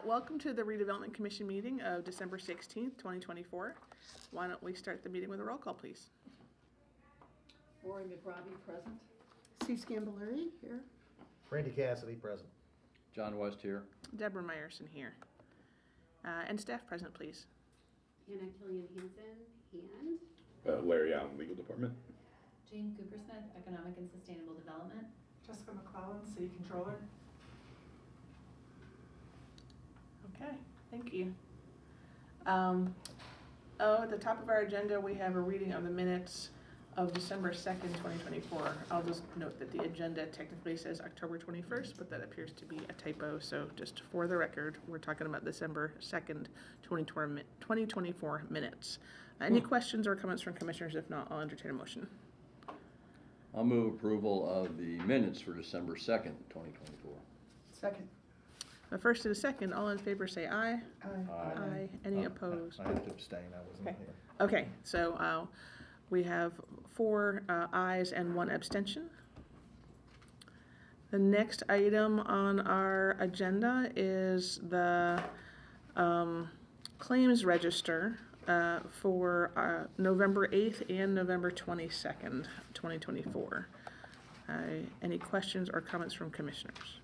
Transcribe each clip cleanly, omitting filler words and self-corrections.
Welcome to the Redevelopment Commission meeting of December 16th, 2024. Why don't we start the meeting with a roll call, please? Rory McRobbie, present. Sue Scambolari here. Randy Cassidy, present. John West here. Deborah Meyerson here. And staff present, please. Hannah Killian Hansen, and Larry Allen, Legal Department. Jane Coopersmith, Economic and Sustainable Development. Jessica McClellan, City Controller. Okay, thank you. At the top of our agenda, we have a reading of the minutes of December 2nd, 2024. I'll just note that the agenda technically says October 21st, but that appears to be a typo. So just for the record, we're talking about December 2nd, 2024 minutes. Any questions or comments from commissioners? If not, I'll entertain a motion. I'll move approval of the minutes for December 2nd, 2024. Second. A first and a second, all in favor say aye. Aye. Aye. Any opposed? I have to abstain, I wasn't Okay. here. Okay, so we have 4 ayes and 1 abstention. The next item on our agenda is the claims register for November 8th and November 22nd, 2024. Any questions or comments from commissioners?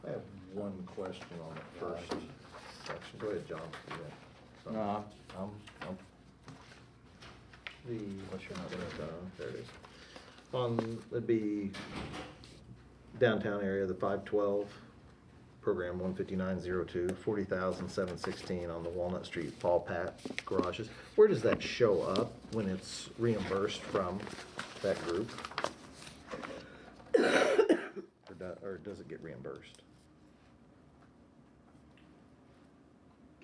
I have one question on the first section. Go ahead, John. Yeah. No, What's your number? There it is. It'd be downtown area, the 512, program 15902, 40,716 on the Walnut Street Paul Pat garages. Where does that show up when it's reimbursed from that group? Or does it get reimbursed?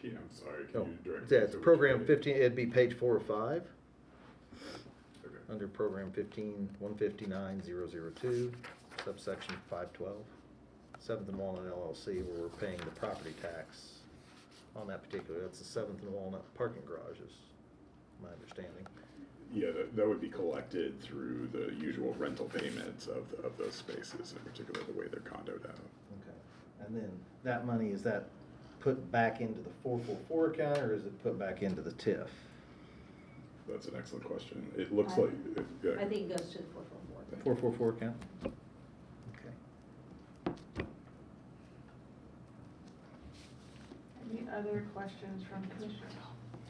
I'm sorry, can you direct? Yeah, it's program 15, it'd be page 4 or 5. Okay. Under program 15-159-002, subsection 512. 7th and Walnut LLC, where we're paying the property tax on that particular, that's the 7th and Walnut parking garages, my understanding. Yeah, that would be collected through the usual rental payments of those spaces, in particular the way they're condoed out. Okay. And then that money, is that put back into the 444 account, or is it put back into the TIF? That's an excellent question. It looks like. I think it goes to the 444. 444 account? Okay. Any other questions from commissioners?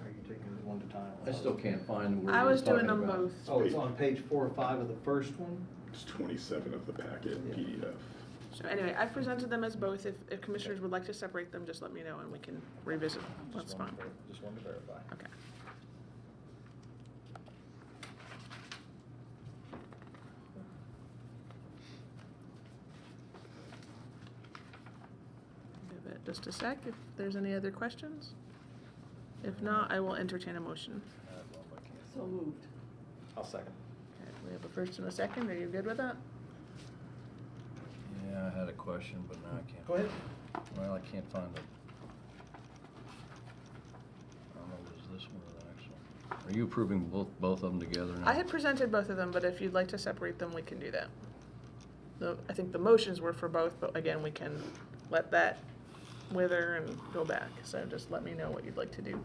Are you taking it one at a time? I still can't find where I was you're doing talking them about. both. Oh, it's on page 4 or 5 of the first one? It's 27 of the packet PDF. So anyway, I presented them as both. If commissioners would like to separate them, just let me know and we can revisit. That's fine. Just wanted to verify. Okay. Give it just a sec if there's any other questions. If not, I will entertain a motion. So moved. I'll second. Okay, we have a first and a second. Are you good with that? Yeah, I had a question, but now I can't. Go ahead. Well, I can't find it. I don't know, is this one or the next one? Are you approving both of them together now? I had presented both of them, but if you'd like to separate them, we can do that. I think the motions were for both, but again, we can let that wither and go back. So just let me know what you'd like to do.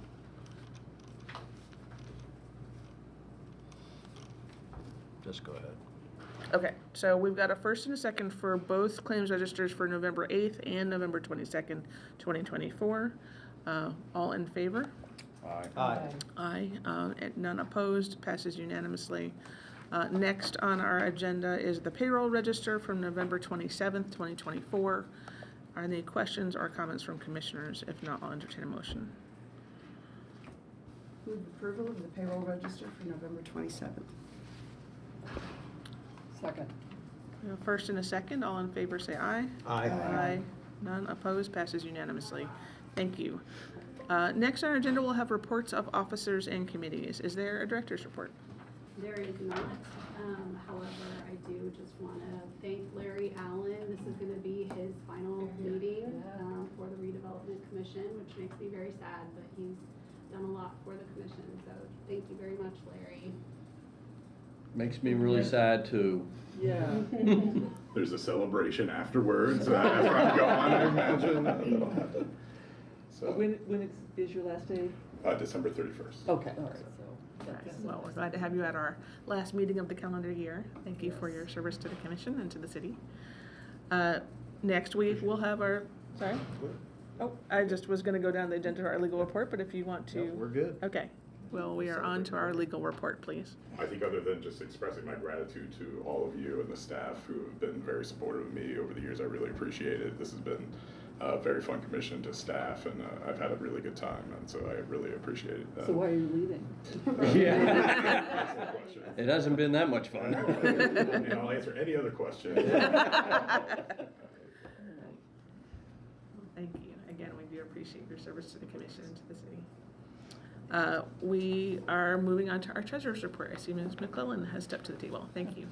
Just go ahead. Okay, so we've got a first and a second for both claims registers for November 8th and November 22nd, 2024. All in favor? Aye. Aye. Aye. And none opposed, passes unanimously. Next on our agenda is the payroll register from November 27th, 2024. Are there any questions or comments from commissioners? If not, I'll entertain a motion. Move approval of the payroll register for November 27th. Second. We have a first and a second. All in favor say aye. Aye. Aye. None opposed, passes unanimously. Thank you. Next on our agenda, we'll have reports of officers and committees. Is there a director's report? There is not. However, I do just want to thank Larry Allen. This is going to be his final meeting for the Redevelopment Commission, which makes me very sad, but he's done a lot for the commission. So thank you very much, Larry. Makes me really sad too. Yeah. there's a celebration afterwards, after I'm gone, I imagine. That'll happen. So, When is your last day? December 31st. Okay, all right, so. All right, well, we're glad to have you at our last meeting of the calendar year. Thank you for your service to the commission and to the city. Next week, we'll have our, sorry? Oh, I just was gonna go down the agenda to our legal report, but if you want to. No, we're good. Okay, well, we are on to our legal report, please. I think other than just expressing my gratitude to all of you and the staff who have been very supportive of me over the years, I really appreciate it. This has been a very fun commission to staff, and I've had a really good time, and so I really appreciate it. So why are you leaving? Excellent question. It hasn't been that much fun. And I'll answer any other question. Thank you. Again, we do appreciate your service to the commission and to the city. We are moving on to our treasurer's report. I see Ms. McClellan has stepped to the table. Thank you.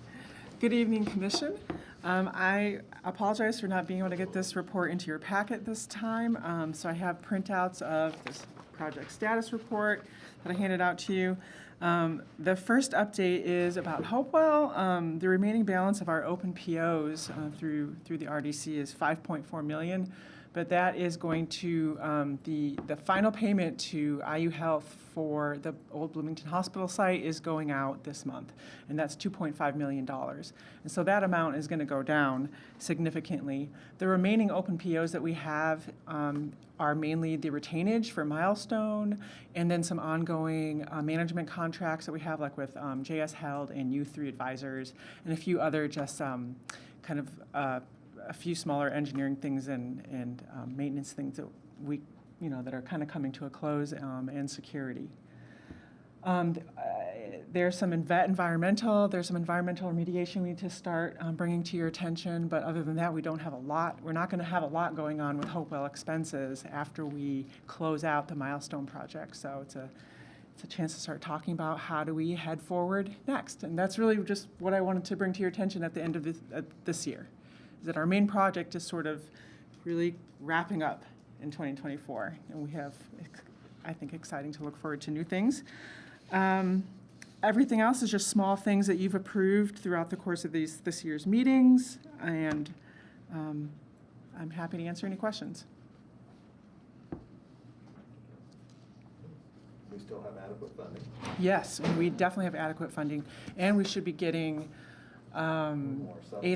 Good evening, Commission. I apologize for not being able to get this report into your packet this time. So I have printouts of this project status report that I handed out to you. The first update is about Hopewell. The remaining balance of our open POs through the RDC is $5.4 million. But that is going to, the final payment to IU Health for the old Bloomington Hospital site is going out this month, and that's $2.5 million. And so that amount is going to go down significantly. The remaining open POs that we have are mainly the retainage for Milestone, and then some ongoing management contracts that we have, like with JS Held and U3 Advisors, and a few other just kind of a few smaller engineering things and maintenance things that we, that are kind of coming to a close, and security. There's some environmental remediation we need to start bringing to your attention, but other than that, we don't have a lot. We're not going to have a lot going on with Hopewell expenses after we close out the Milestone project. So it's a chance to start talking about how do we head forward next. And that's really just what I wanted to bring to your attention at the end of this year. Is that our main project is sort of really wrapping up in 2024, and we have, I think, exciting to look forward to new things. Everything else is just small things that you've approved throughout the course of this year's meetings, and I'm happy to answer any questions. We still have adequate funding. Yes, and we definitely have adequate funding, and we should be getting 8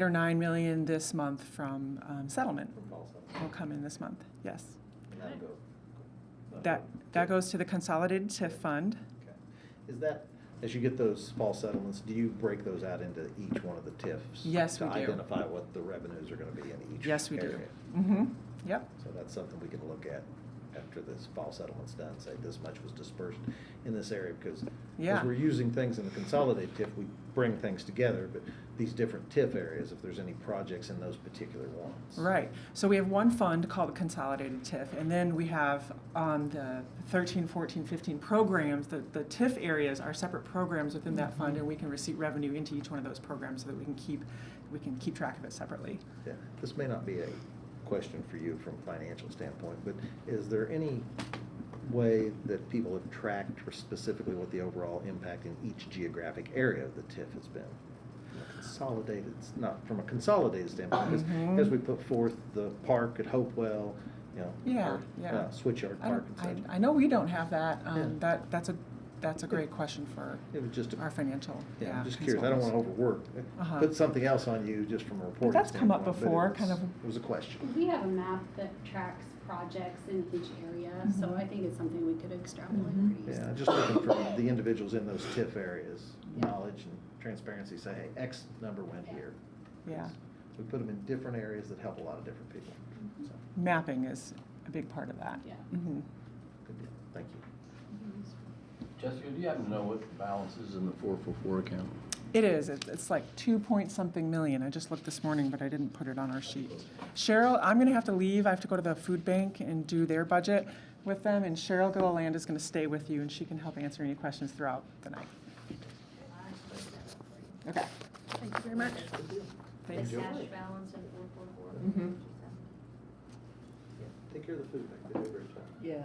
or 9 million this month from settlement. Will come in this month. Yes. And That goes to the consolidated TIF fund. Okay. Is that, as you get those fall settlements, do you break those out into each one of the TIFs? Yes, we do. To identify what the revenues are going to be in each area? Yes, we do. Mm-hmm. Yep. So that's something we can look at after this fall settlement's done, say this much was dispersed in this area, because Yeah. as we're using things in the consolidated TIF, we bring things together, but these different TIF areas, if there's any projects in those particular ones. Right. So we have one fund called the Consolidated TIF, and then we have the 13, 14, 15 programs. The TIF areas are separate programs within that fund, and we can receive revenue into each one of those programs so that we can keep track of it separately. Yeah, this may not be a question for you from a financial standpoint, but is there any way that people have tracked specifically what the overall impact in each geographic area of the TIF has been? From a consolidated standpoint, because as we put forth the park at Hopewell, Switchyard Park and such. I know we don't have that. Yeah. That's a great question for It was just our financial. Yeah, I'm just curious. I don't want to overwork. Put something else on you just from a reporting That's come up standpoint, but before, it was a question. We have a map that tracks projects in each area, so I think it's something we could extrapolate pretty easily. Yeah, just looking for the individuals in those TIF areas, knowledge and transparency, say, hey, X number went here. Yeah. We put them in different areas that help a lot of different people. So, Mapping is a big part of that. Yeah. Mm-hmm. good deal. Thank you. Jessica, do you happen to know what the balance is in the 444 account? It is. It's like 2-point-something million. I just looked this morning, but I didn't put it on our sheet. Cheryl, I'm going to have to leave. I have to go to the food bank and do their budget with them, and Cheryl Gilliland is going to stay with you, and she can help answer any questions throughout the night. Okay. Thank you very much. The cash balance in 444. Mm-hmm. Yeah, take care of the food bank. They do a great job. Yeah.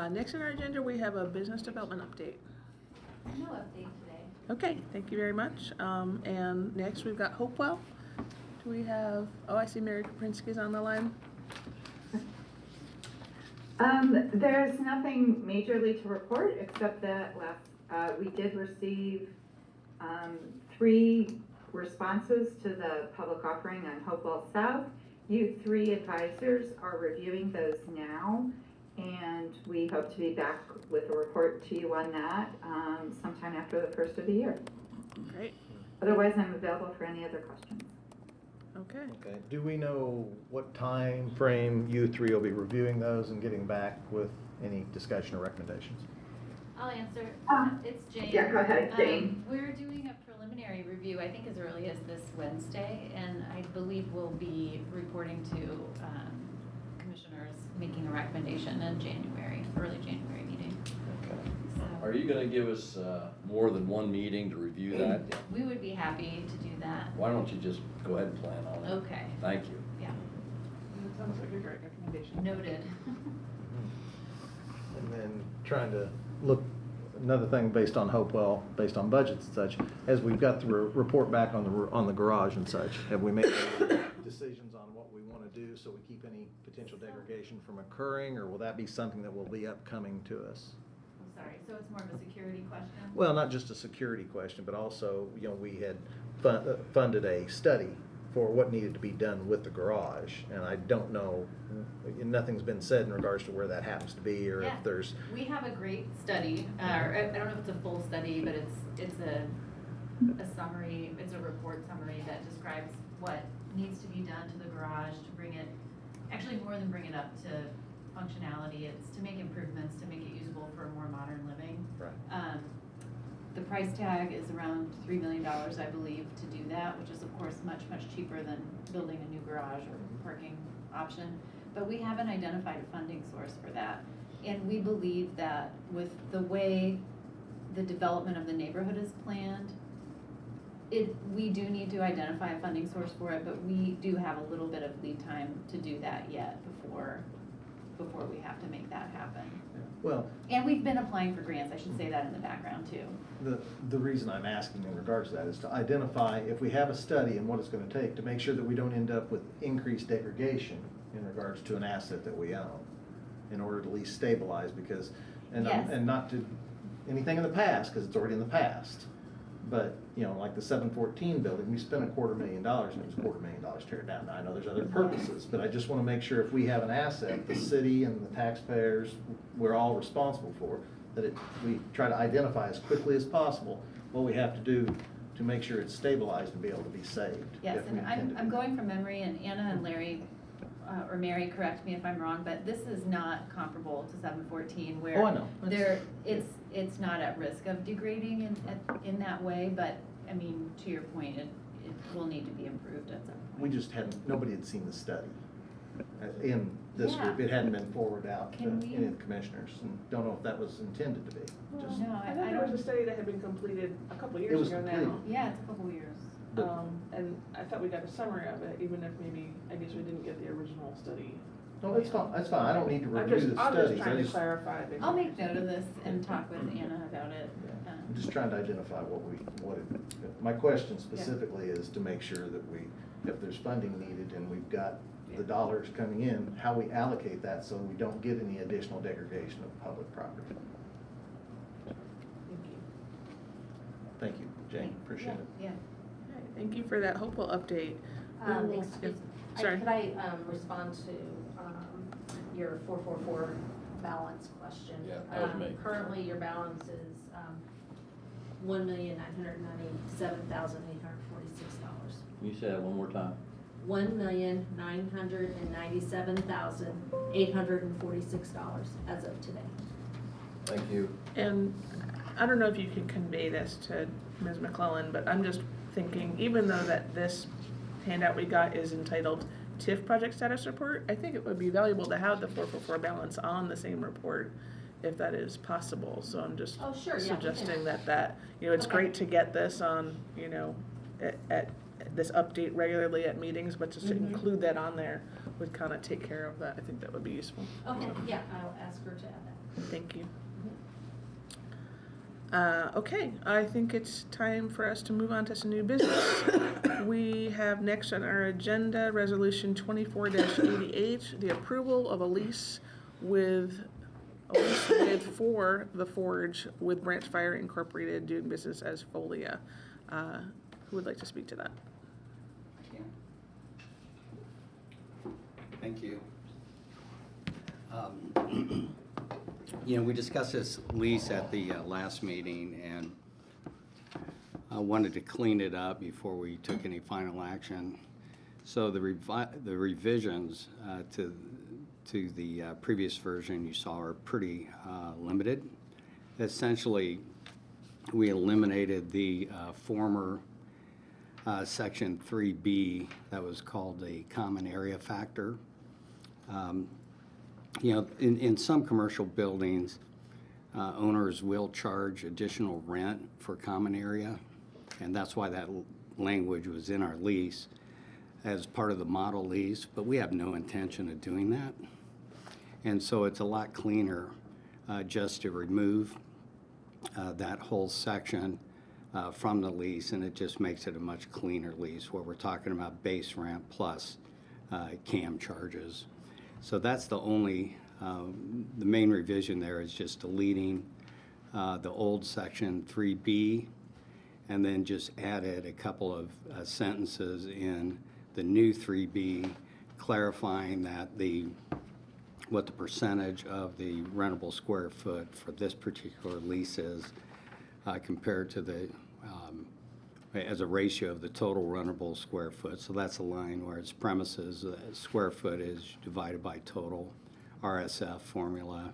Next on our agenda, we have a business development update. No update today. Okay, thank you very much. And next we've got Hopewell. Do we have, oh, I see Mary Kaprinsky's on the line. There's nothing majorly to report, except that we did receive 3 responses to the public offering on Hopewell South. You 3 advisors are reviewing those now, and we hope to be back with a report to you on that sometime after the first of the year. Great, Otherwise, I'm available for any other questions. okay. Okay, do we know what time frame you 3 will be reviewing those and getting back with any discussion or recommendations? I'll answer. It's Jane. Yeah, go ahead, Jane. We're doing a preliminary review, I think as early as this Wednesday, and I believe we'll be reporting to commissioners, making a recommendation in January, early January meeting. Okay. Are you gonna give us more than one meeting to review that? We would be happy to do that. Why don't you just go ahead and plan on it? Okay, Thank you. yeah, That sounds like a great recommendation. noted. And then trying to look, another thing based on Hopewell, based on budgets and such, as we've got the report back on the garage and such, have we made any decisions on what we want to do so we keep any potential degradation from occurring, or will that be something that will be upcoming to us? I'm sorry, so it's more of a security question? Well, not just a security question, but also, you know, we had funded a study for what needed to be done with the garage, and I don't know, nothing's been said in regards to where that happens to be, or Yeah. if there's. We have a great study, or I don't know if it's a full study, but it's a summary, it's a report summary that describes what needs to be done to the garage to bring it, actually more than bring it up to functionality, it's to make improvements, to make it usable for more modern living. Right. The price tag is around $3 million, I believe, to do that, which is of course much, much cheaper than building a new garage or parking option. But we haven't identified a funding source for that. And we believe that with the way the development of the neighborhood is planned, we do need to identify a funding source for it, but we do have a little bit of lead time to do that yet before we have to make that happen. Well, And we've been applying for grants, I should say that in the background too. the reason I'm asking in regards to that is to identify, if we have a study and what it's gonna take, to make sure that we don't end up with increased degradation in regards to an asset that we own, in order to at least stabilize, because, Yes. and not to, anything in the past, because it's already in the past. But, you know, like the 714 building, we spent $250,000, and it was $250,000 to tear it down. Now, I know there's other purposes, but I just wanna make sure if we have an asset, the city and the taxpayers, we're all responsible for, that we try to identify as quickly as possible what we have to do to make sure it's stabilized and be able to be saved. Yes, if we and intend to I'm do going from memory, and Anna and Larry, or Mary, correct me if I'm wrong, but this is not comparable to 714, where Oh, I know. it's not at risk of degrading in that way, but, I mean, to your point, it will need to be improved at some point. We just nobody had seen the study in this Yeah. group. It hadn't been forwarded out to Can we- any of the commissioners, and don't know if that was intended to be. Just- No, I thought there was a study that had been completed a couple It years was ago now. completed. Yeah, it's a couple years. And I thought we got a summary of it, even if maybe, I guess we didn't get the original study. No, that's fine, that's fine, I don't need to I'm review just, the I'm studies. just trying to clarify. I'll make note of this and talk with Anna about it. Yeah, I'm just trying to identify my question specifically is to make sure that if there's funding needed and we've got the dollars coming in, how we allocate that so we don't get any additional degradation of public property. Thank you. Thank you, Jane, appreciate it. Yeah. Okay, thank you for that Hopewell update. Excuse me. Sorry. Could I respond to your 444 balance question? Yeah, that was me. Currently, your balance is $1,997,846. Can you say that one more time? $1,997,846 as of today. Thank you. And I don't know if you can convey this to Ms. McClellan, but I'm just thinking, even though that this handout we got is entitled TIF Project Status Report, I think it would be valuable to have the 444 balance on the same report, if that is possible. So I'm just Oh, sure, yeah, suggesting that, you know, it's Okay. great to get this on, you know, at this update regularly at meetings, but just to Mhm. include that on there would kind of take care of that. I think that would be useful. Okay, yeah, I'll ask her to add that. Thank you. Okay, I think it's time for us to move on to some new business. We have next on our agenda, Resolution 24-88, the approval of a lease for The Forge with Branch Fire Incorporated doing business as Folia. Who would like to speak to that? Thank you. You know, we discussed this lease at the last meeting, and I wanted to clean it up before we took any final action. So the revisions to the previous version you saw are pretty limited. Essentially, we eliminated the former Section 3B that was called the common area factor. You know, in some commercial buildings, owners will charge additional rent for common area, and that's why that language was in our lease as part of the model lease, but we have no intention of doing that. And so it's a lot cleaner just to remove that whole section from the lease, and it just makes it a much cleaner lease where we're talking about base rent plus CAM charges. So that's the only, the main revision there is just deleting the old Section 3B, and then just added a couple of sentences in the new 3B clarifying that what the percentage of the rentable square foot for this particular lease is compared to the as a ratio of the total rentable square foot. So that's a line where it's premises, square foot is divided by total RSF formula,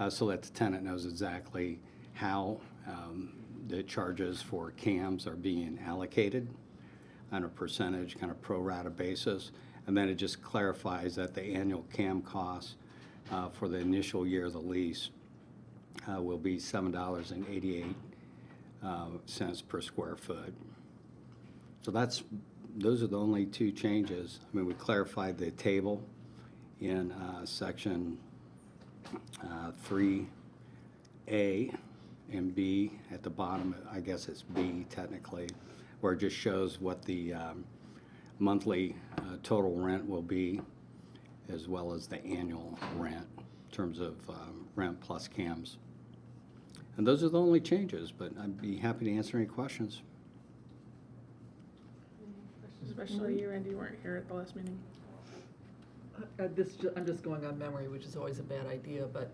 so that the tenant knows exactly how the charges for CAMs are being allocated on a percentage kind of pro rata basis. And then it just clarifies that the annual CAM cost for the initial year of the lease will be $7.88 per square foot. So those are the only two changes. I mean, we clarified the table in Section 3A and B at the bottom. I guess it's B technically, where it just shows what the monthly total rent will be, as well as the annual rent in terms of rent plus CAMs. And those are the only changes, but I'd be happy to answer any questions. Especially you, Randy, you weren't here at the last meeting. I'm just going on memory, which is always a bad idea, but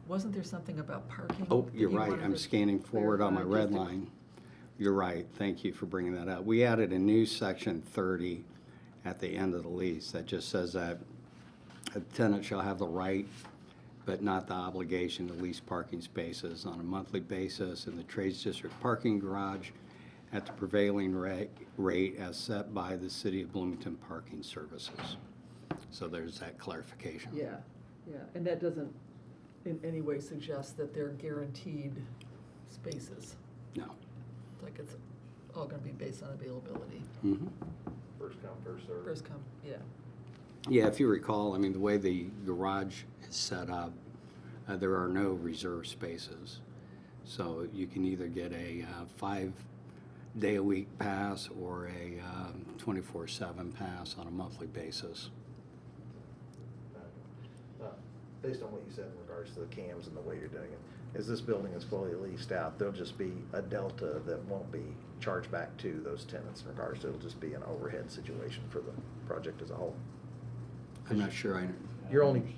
wasn't there something about parking? Oh, that you're you right. wanted I'm to scanning forward on my clarify? red line. You're right. Thank you for bringing that up. We added a new Section 30 at the end of the lease that just says that a tenant shall have the right but not the obligation to lease parking spaces on a monthly basis in the Trades District parking garage at the prevailing rate as set by the City of Bloomington Parking Services. So there's that clarification. Yeah, and that doesn't in any way suggest that they're guaranteed spaces. No. Like it's all gonna be based on availability. Mm-hmm. First come, first served. First come, yeah. Yeah, if you recall, I mean, the way the garage is set up, there are no reserve spaces. So you can either get a 5-day-a-week pass or a 24/7 pass on a monthly basis. Based on what you said in regards to the CAMs and the way you're doing it, as this building is fully leased out, there'll just be a delta that won't be charged back to those tenants in regards to, it'll just be an overhead situation for the project as a whole. I'm not sure You're only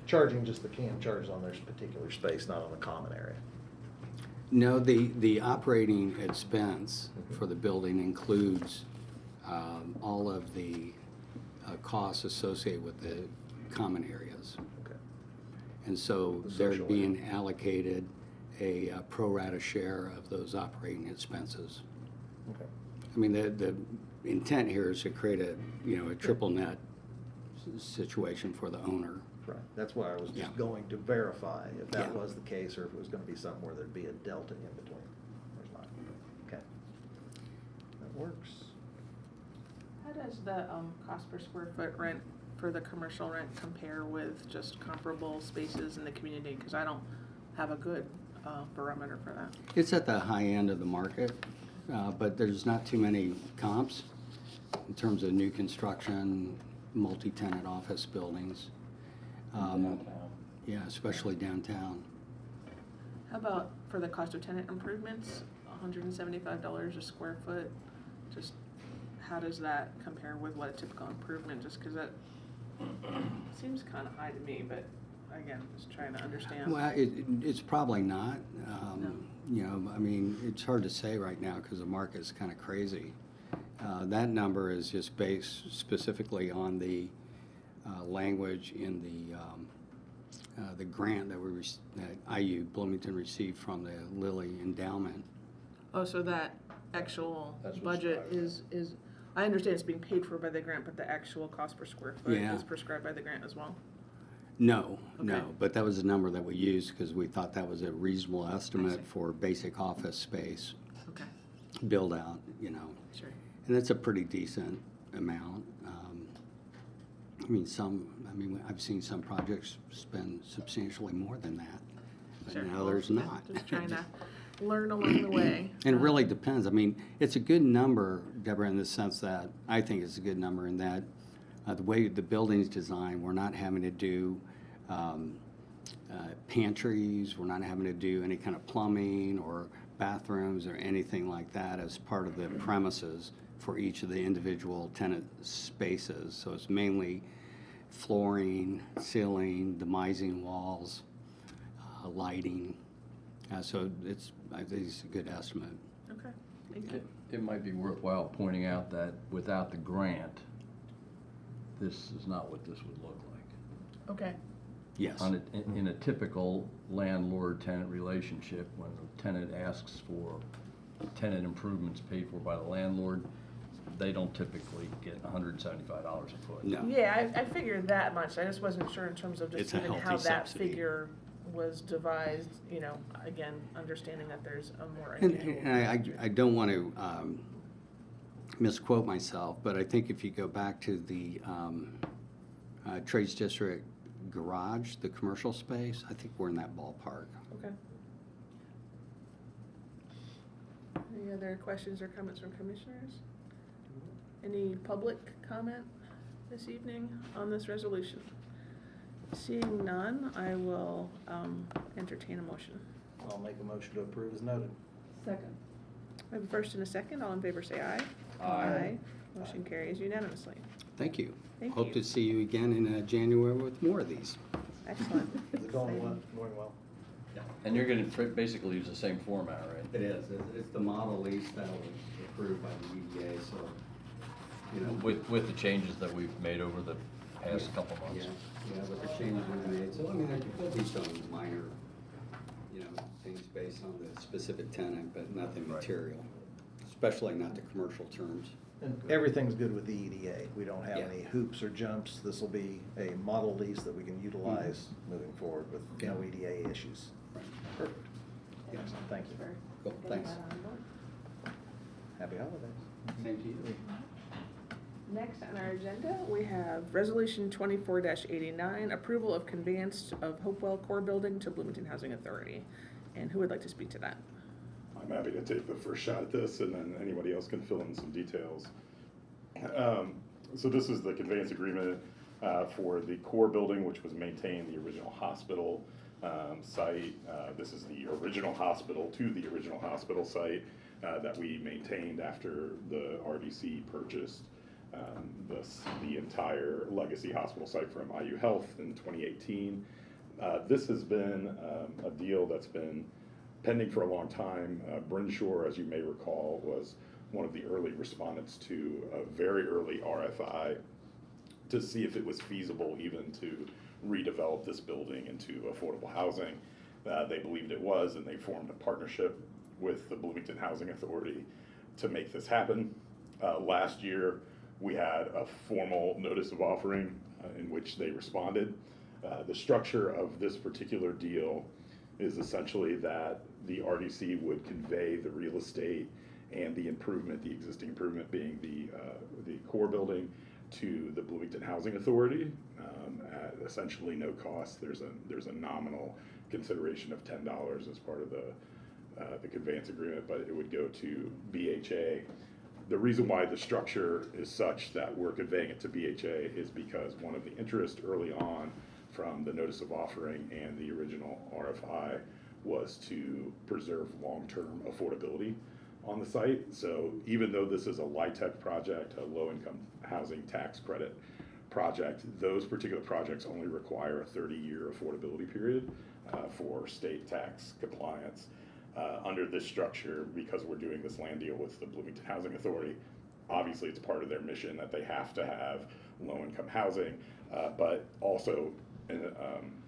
charging just the CAM charges on their particular space, not on the common area. No, the operating expense for the building includes all of the costs associated with the common areas. Okay. And so they're being allocated a pro rata share of those operating expenses. Okay. I mean, the intent here is to create a triple net situation for the owner. Right, that's why I was just going to verify if that was the case, or if it was gonna be something where there'd be a delta in between. There's not. Okay. That works. How does the cost per square foot rent for the commercial rent compare with just comparable spaces in the community? Because I don't have a good barometer for that? It's at the high end of the market, but there's not too many comps in terms of new construction, multi-tenant office buildings. Downtown. Yeah, especially downtown. How about for the cost of tenant improvements, $175 a square foot? Just how does that compare with what a typical improvement, just because that seems kind of high to me, but again, just trying to understand. Well, it's probably not. No. You know, I mean, it's hard to say right now because the market's kind of crazy. That number is just based specifically on the language in the grant that IU Bloomington received from the Lilly Endowment. Oh, so that actual That's what's budget driving is, I understand it's being paid for by the grant, but the actual cost per square foot Yeah. is prescribed by the grant as well? No, Okay. no, but that was the number that we used because we thought that was a reasonable estimate see. for basic office space Okay, build out, you know. sure. And it's a pretty decent amount. I've seen some projects spend substantially more than that, but Sure. now there's Yeah, not. Just trying to learn along the way. And it really depends. I mean, it's a good number, Deborah, in the sense that, I think it's a good number in that the way the building's designed, we're not having to do pantries, we're not having to do any kind of plumbing or bathrooms or anything like that as part of the premises for each of the individual tenant spaces. So it's mainly flooring, ceiling, demising walls, lighting. So I think it's a good estimate. Okay, thank you. It might be worthwhile pointing out that without the grant, this is not what this would look like. Okay, Yes. In a typical landlord-tenant relationship, when the tenant asks for tenant improvements paid for by the landlord, they don't typically get $175 a foot. No. yeah, I figured that much, I just wasn't sure in terms of It's just a even how healthy that subsidy. figure was devised, you know, again, understanding that there's a more And unusual. I don't want to misquote myself, but I think if you go back to the Trades District garage, the commercial space, I think we're in that ballpark. Okay. Any other questions or comments from commissioners? Any public comment this evening on this resolution? Seeing none, I will entertain a motion. I'll make a motion to approve as noted. Second. I have a first and a second. All in favor say aye. Aye. Motion carries unanimously. Thank you. Thank Hope you. to see you again in January with more of these. Excellent. Is it going well? Going well? And you're gonna basically use the same format, right? It is. It's the model lease that was approved by the EDA, so, you know. With the changes that we've made over the past couple months. Yeah, with the changes we made. So, I mean, there'll be some minor, you know, things based on the specific tenant, but nothing Right. material, especially not the commercial terms. And everything's good with the EDA. We don't have Yeah. any hoops or jumps. This will be a model lease that we can utilize moving forward with no EDA issues. Right. Perfect. Excellent, thank you. Cool, thanks. Happy holidays. Same to you. Next on our agenda, we have Resolution 24-89, approval of conveyance of Hopewell Core Building to Bloomington Housing Authority. And who would like to speak to that? I'm happy to take the first shot at this, and then anybody else can fill in some details. So this is the conveyance agreement for the core building, which was maintained the original hospital site. This is the original hospital to the original hospital site that we maintained after the RDC purchased the entire legacy hospital site from IU Health in 2018. This has been a deal that's been pending for a long time. Brinshaw, as you may recall, was one of the early respondents to a very early RFI to see if it was feasible even to redevelop this building into affordable housing. They believed it was, and they formed a partnership with the Bloomington Housing Authority to make this happen. Last year, we had a formal notice of offering in which they responded. The structure of this particular deal is essentially that the RDC would convey the real estate and the improvement, the existing improvement being the core building, to the Bloomington Housing Authority at essentially no cost. There's a nominal consideration of $10 as part of the conveyance agreement, but it would go to BHA. The reason why the structure is such that we're conveying it to BHA is because one of the interests early on from the notice of offering and the original RFI was to preserve long-term affordability on the site. So even though this is a LIHTC project, a low-income housing tax credit project, those particular projects only require a 30-year affordability period for state tax compliance. Under this structure, because we're doing this land deal with the Bloomington Housing Authority, obviously it's part of their mission that they have to have low-income housing, but also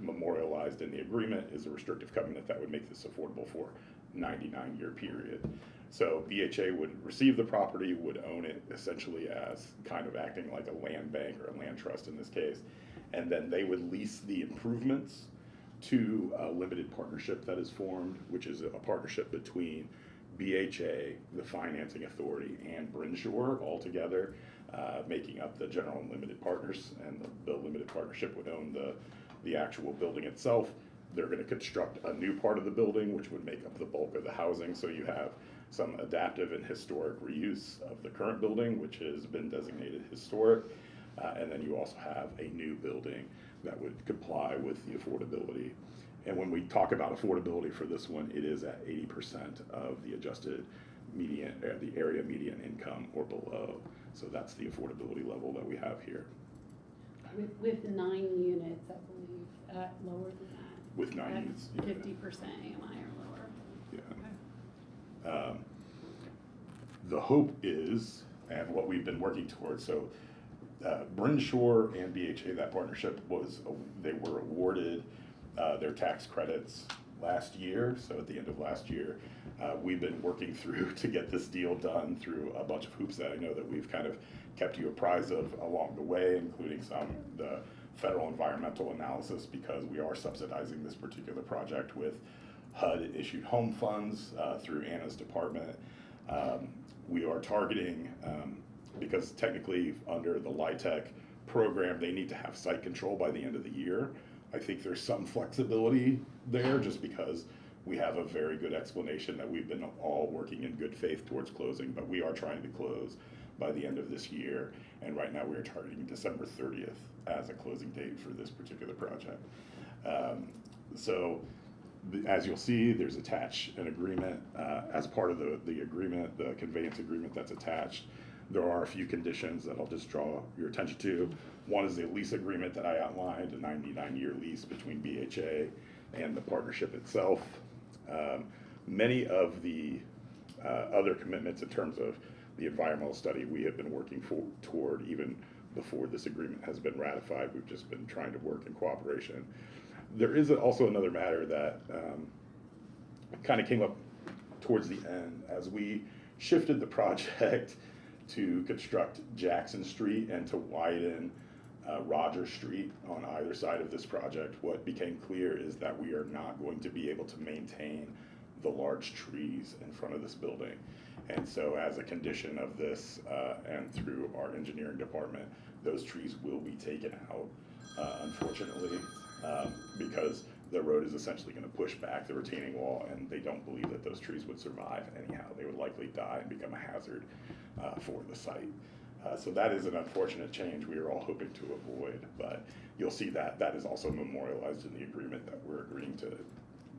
memorialized in the agreement is a restrictive covenant that would make this affordable for 99-year period. So BHA would receive the property, would own it essentially as kind of acting like a land bank or a land trust in this case, and then they would lease the improvements to a limited partnership that is formed, which is a partnership between BHA, the financing authority, and Brinshore all together, making up the general and limited partners, and the limited partnership would own the actual building itself. They're going to construct a new part of the building, which would make up the bulk of the housing, so you have some adaptive and historic reuse of the current building, which has been designated historic, and then you also have a new building that would comply with the affordability. And when we talk about affordability for this one, it is at 80% of the adjusted median, the area median income or below. So that's the affordability level that we have here. With 9 units, I believe, lower than that. With 9 units. 50% AMI or lower. Yeah. The hope is, and what we've been working towards, so Brinshore and BHA, that partnership they were awarded their tax credits last year. So at the end of last year, we've been working through to get this deal done through a bunch of hoops that I know that we've kind of kept you apprised of along the way, including the federal environmental analysis, because we are subsidizing this particular project with HUD issued home funds through Anna's department. We are targeting, because technically under the LIHTC program, they need to have site control by the end of the year. I think there's some flexibility there just because we have a very good explanation that we've been all working in good faith towards closing, but we are trying to close by the end of this year. And right now we are targeting December 30th as a closing date for this particular project. As you'll see, there's attached an agreement as part of the agreement, the conveyance agreement that's attached. There are a few conditions that I'll just draw your attention to. One is the lease agreement that I outlined, a 99-year lease between BHA and the partnership itself. Many of the other commitments in terms of the environmental study we have been working toward even before this agreement has been ratified. We've just been trying to work in cooperation. There is also another matter that kind of came up towards the end as we shifted the project to construct Jackson Street and to widen Rogers Street on either side of this project. What became clear is that we are not going to be able to maintain the large trees in front of this building. And so as a condition of this and through our engineering department, those trees will be taken out, unfortunately, because the road is essentially going to push back the retaining wall, and they don't believe that those trees would survive anyhow. They would likely die and become a hazard for the site. So that is an unfortunate change we are all hoping to avoid, but you'll see that that is also memorialized in the agreement that we're agreeing to.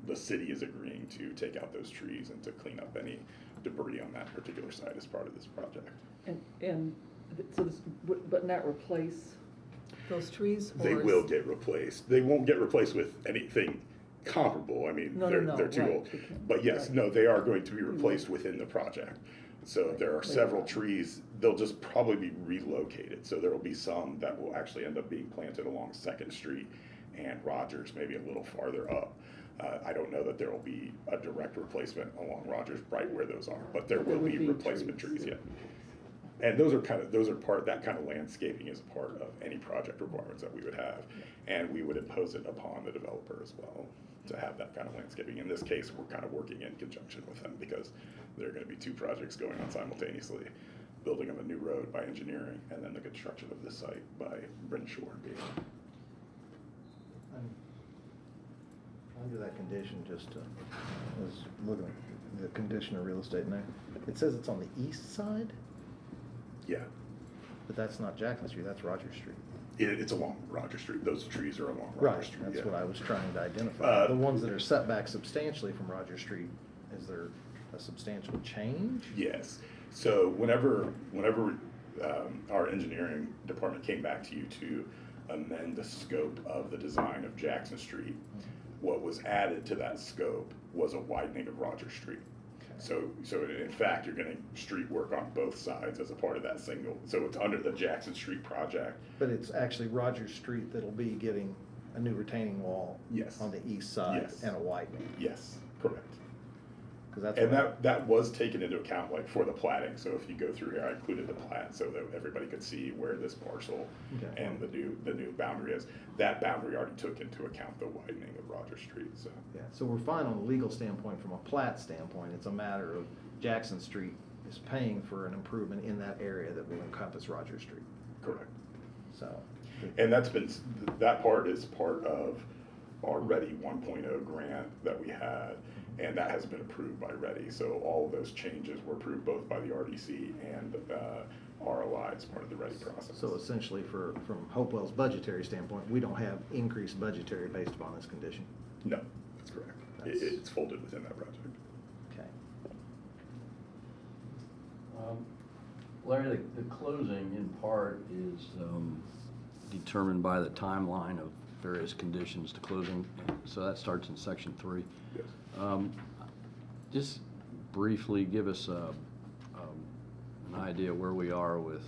The city is agreeing to take out those trees and to clean up any debris on that particular site as part of this project. But not replace those trees? They will get replaced. They won't get replaced with anything comparable. I mean, they're too old. But yes, no, they are going to be replaced within the project. So there are several trees, they'll just probably be relocated. So there will be some that will actually end up being planted along 2nd Street and Rogers, maybe a little farther up. I don't know that there will be a direct replacement along Rogers right where those are, but there will be replacement trees, yeah. And that kind of landscaping is a part of any project requirements that we would have. And we would impose it upon the developer as well to have that kind of landscaping. In this case, we're kind of working in conjunction with them because there are going to be 2 projects going on simultaneously. building of a new road by engineering, and then the construction of this site by Bryn Shore and BHA. Under that condition, I was looking at the condition of real estate in there. It says it's on the east side, Yeah, but that's not Jackson Street, that's Rogers Street. it's along Roger Street. Those trees are along Roger Right, Street. that's yeah. what I was trying to identify. Uh, The ones that are set back substantially from Rogers Street, is there a substantial change? Yes. So whenever our engineering department came back to you to amend the scope of the design of Jackson Street, what was added to that scope was a widening of Rogers Street. So in fact, you're getting street work on both sides as a part of that single. So it's under the Jackson Street project. But it's actually Rogers Street that'll be getting a new retaining wall. Yes. On the east side. Yes. And a widening. Yes, correct. 'Cause that's And what that was taken into account, like, for the platting. So if you go through here, I included the plat so that everybody could see where this parcel Okay. and the new boundary is. That boundary already took into account the widening of Rogers Street, so. Yeah, so we're fine on the legal standpoint. From a plat standpoint, it's a matter of Jackson Street is paying for an improvement in that area that will encompass Rogers Street. Correct. So. And that part is part of our Ready 1.0 grant that we had, and that has been approved by Ready. So all of those changes were approved both by the RDC and ROI as part of the Ready process. So essentially, from Hopewell's budgetary standpoint, we don't have increased budgetary based upon this condition. No, that's correct. It's folded within that project. Okay. Larry, the closing in part is determined by the timeline of various conditions to closing, so that starts in section 3. Yes. Just briefly give us an idea where we are with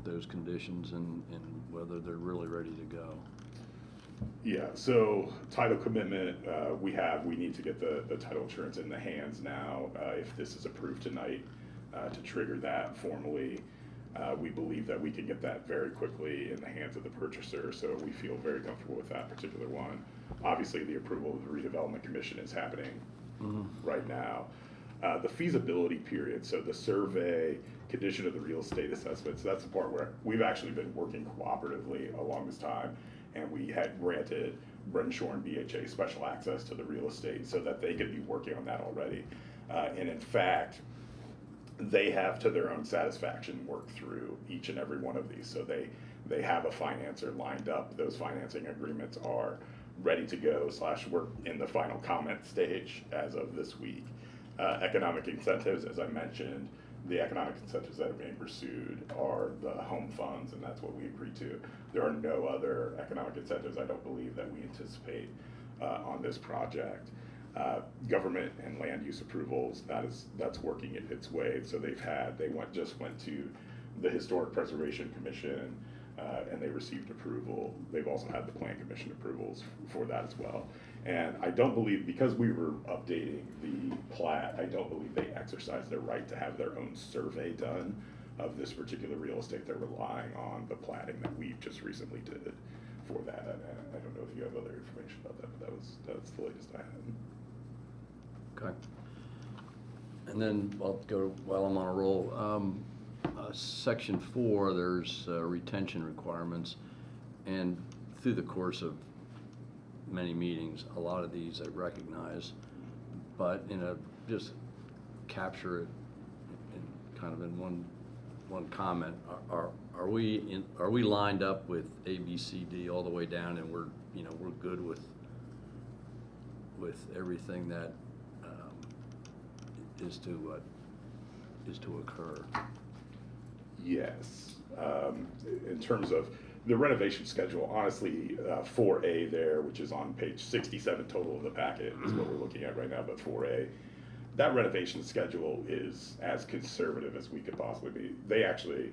those conditions and whether they're really ready to go. Yeah, so title commitment, we need to get the title insurance in the hands now. If this is approved tonight, to trigger that formally, we believe that we can get that very quickly in the hands of the purchaser, so we feel very comfortable with that particular one. Obviously, the approval of the redevelopment commission is happening right now. The feasibility period, so the survey, condition of the real estate assessments, that's the part where we've actually been working cooperatively along this time, and we had granted Bryn Shore and BHA special access to the real estate so that they could be working on that already. And in fact, they have to their own satisfaction worked through each and every one of these. So they have a financer lined up. Those financing agreements are ready to go / we're in the final comment stage as of this week. Economic incentives, as I mentioned, the economic incentives that are being pursued are the home funds, and that's what we agreed to. There are no other economic incentives, I don't believe, that we anticipate on this project. Government and land use approvals, that's working its way. So they just went to the Historic Preservation Commission, and they received approval. They've also had the Plan Commission approvals for that as well. And I don't believe, because we were updating the plat, I don't believe they exercised their right to have their own survey done of this particular real estate. They're relying on the platting that we just recently did for that. I don't know if you have other information about that, but that's the latest I had. Okay. And then I'll go while I'm on a roll. Section 4, there's retention requirements, and through the course of many meetings, a lot of these I recognize, but just capture it in kind of in one comment. Are we lined up with A, B, C, D all the way down, and we're good with everything that is to occur? Yes. In terms of the renovation schedule, honestly, 4A there, which is on page 67 total of the packet, is what we're looking at right now, but 4A, that renovation schedule is as conservative as we could possibly be. They actually,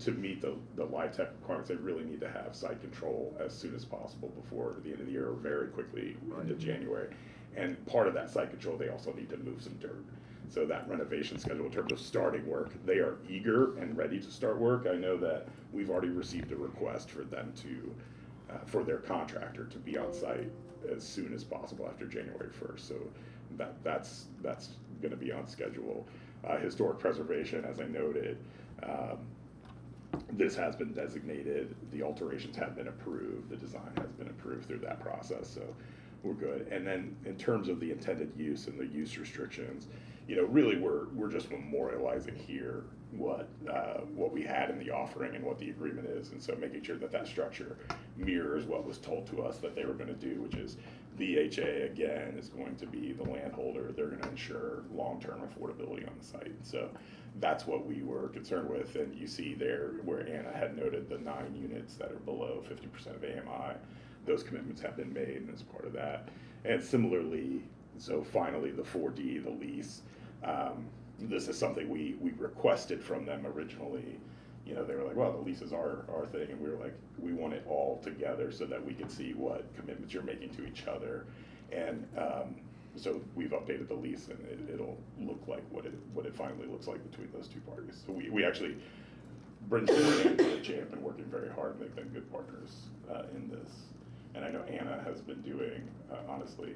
to meet the LIHTC requirements, they really need to have site control as soon as possible before the end of the year, or very quickly into January. And part of that site control, they also need to move some dirt. So that renovation schedule, in terms of starting work, they are eager and ready to start work. I know that we've already received a request for them to, for their contractor to be on site as soon as possible after January 1st. So that's going to be on schedule. Historic preservation, as I noted, This has been designated, the alterations have been approved, the design has been approved through that process, so we're good. And then in terms of the intended use and the use restrictions, you know, really we're just memorializing here what we had in the offering and what the agreement is, and so making sure that that structure mirrors what was told to us that they were going to do, which is VHA again is going to be the landholder. They're going to ensure long-term affordability on the site. So that's what we were concerned with, and you see there where Anna had noted the 9 units that are below 50% of AMI. Those commitments have been made as part of that. And similarly, so finally the 4D, the lease, this is something we requested from them originally. You know, they were like, well, the lease is our thing, and we were like, we want it all together so that we can see what commitments you're making to each other. And so we've updated the lease, and it'll look like what it finally looks like between those two parties. So we actually, Brendan and VHA have been working very hard, and they've been good partners in this. And I know Anna has been doing, honestly,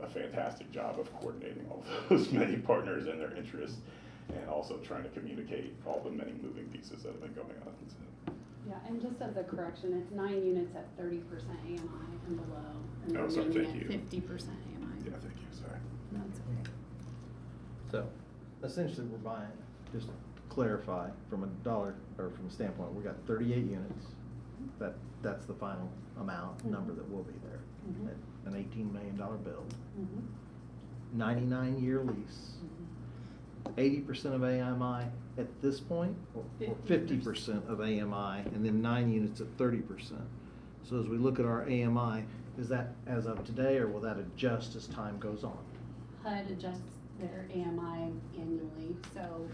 a fantastic job of coordinating all those many partners and their interests, and also trying to communicate all the many moving pieces that have been going on. So. Yeah, and just as a correction, it's 9 units at 30% AMI and below, and Oh, the sorry, remaining at thank you. 50% AMI. Yeah, thank you, sorry. That's okay. So essentially, we're buying, just to clarify, from a dollar, or from a standpoint, we got 38 units. That's the final amount, number that will be there. Mhm. At an $18 million build. Mhm. 99-year lease. 80% of AMI at this point, or 50% of AMI, and then 9 units at 30%. So as we look at our AMI, is that as of today, or will that adjust as time goes on? HUD adjusts their AMI annually, so,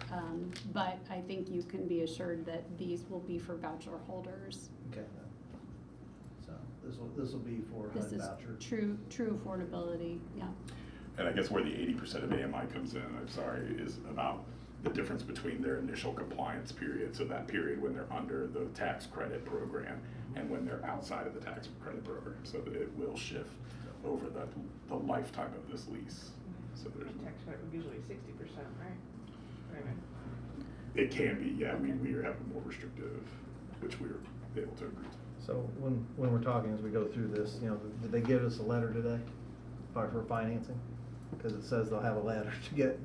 but I think you can be assured that these will be for voucher holders. Okay. So this will be for HUD This is voucher. true affordability, yeah. And I guess where the 80% of AMI comes in, I'm sorry, is about the difference between their initial compliance period, so that period when they're under the tax credit program, and when they're outside of the tax credit program, so that it will shift over the lifetime of this lease. So there's Tax credit would usually 60%, right? Anyway. it can be, yeah, we have a more restrictive, which we were able to agree to. So when we're talking, as we go through this, you know, did they give us a letter today for financing? Because it says they'll have a letter to get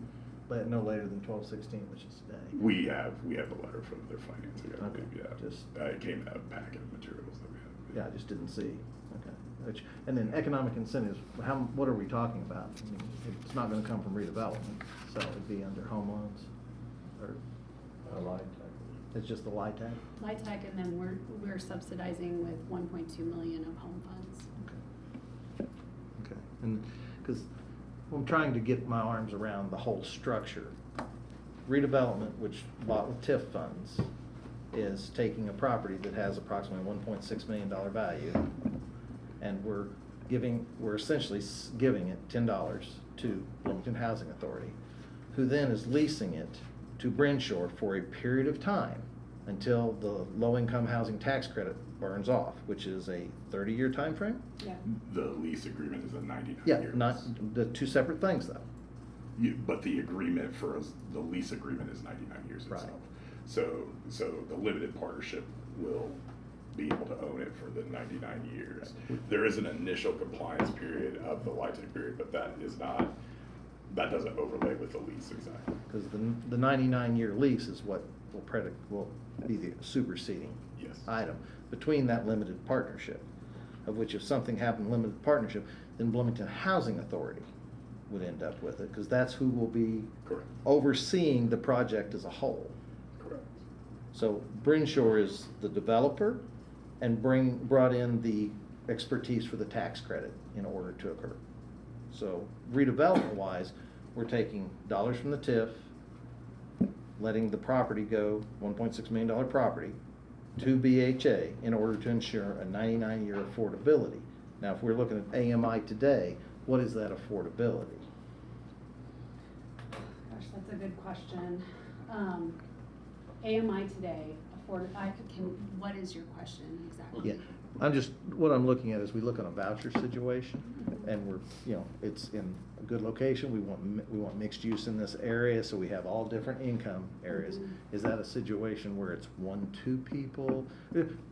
no later than 12/16, which is today. We have a letter from their financing, I believe, Okay. yeah. Just- It came in a packet of materials that we had. Yeah, I just didn't see. Okay. And then economic incentives, what are we talking about? I mean, it's not gonna come from redevelopment, so it'd be under home loans, or it's just the LIHTC? LIHTC, and then we're subsidizing with 1.2 million of home funds. Okay, and, because I'm trying to get my arms around the whole structure. Redevelopment, which bought with TIF funds, is taking a property that has approximately $1.6 million value, and we're essentially giving it $10 to Bloomington Housing Authority, who then is leasing it to Brenshaw for a period of time until the low-income housing tax credit burns off, which is a 30-year time frame? Yeah. The lease agreement is a 99 Yeah, years. not the two separate things, though. But the agreement for us, the lease agreement is 99 years Right. itself. So the limited partnership will be able to own it for the 99 years. There is an initial compliance period of the LIHTC period, but that doesn't overlay with the lease exactly. Because the 99-year lease is what will be the superseding Yes. item between that limited partnership, of which if something happened in limited partnership, then Bloomington Housing Authority would end up with it, because that's who will be Correct. overseeing the project as a whole. Correct. So Brenshaw is the developer and brought in the expertise for the tax credit in order to occur. So redevelopment-wise, we're taking dollars from the TIF, letting the property go, $1.6 million property, to BHA in order to ensure a 99-year affordability. Now, if we're looking at AMI today, what is that affordability? Gosh, that's a good question. AMI today, what is your question exactly? Yeah, what I'm looking at is we look on a voucher situation, and we're, it's in a good location, we want mixed use in this area, so we have all different income areas. Is that a situation where it's 1-2 people?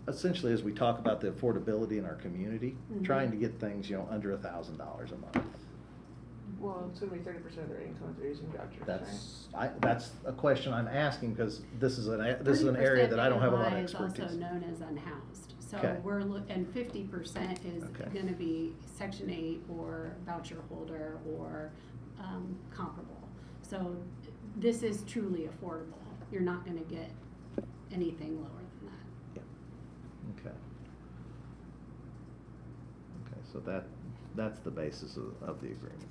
Essentially, as we talk about the affordability in our community, trying to get things, under $1,000 a month. Well, it's gonna be 30% of their income if they're using vouchers, That's a question I'm asking, because this is an area that I don't have a lot of expertise. 30% is also known as unhoused. So Okay. and 50% is Okay. gonna be Section 8 or voucher holder or comparable. So this is truly affordable. You're not gonna get anything lower than that. Okay. Okay, so that's the basis of the agreement.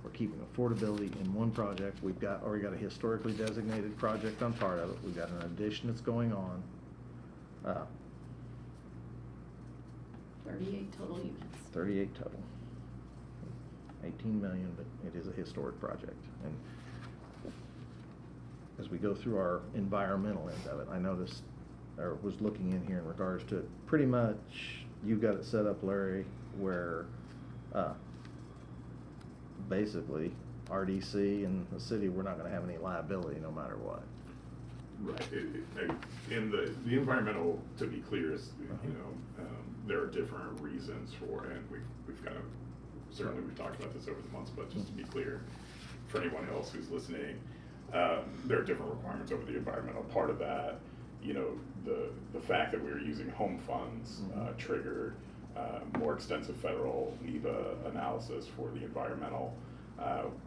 We're keeping affordability in one project. We've already got a historically designated project on part of it. We've got an addition that's going on. 38 total units. 38 total. 18 million, but it is a historic project. And as we go through our environmental end of it, I noticed, or was looking in here in regards to it, pretty much you've got it set up, Larry, where basically RDC and the city, we're not gonna have any liability no matter what. Right. In the environmental, to be clear, is, there are different reasons for, and we've kind of, certainly we've talked about this over the months, but just to be clear, for anyone else who's listening, there are different requirements over the environmental. Part of that, the fact that we were using home funds triggered more extensive federal NEPA analysis for the environmental,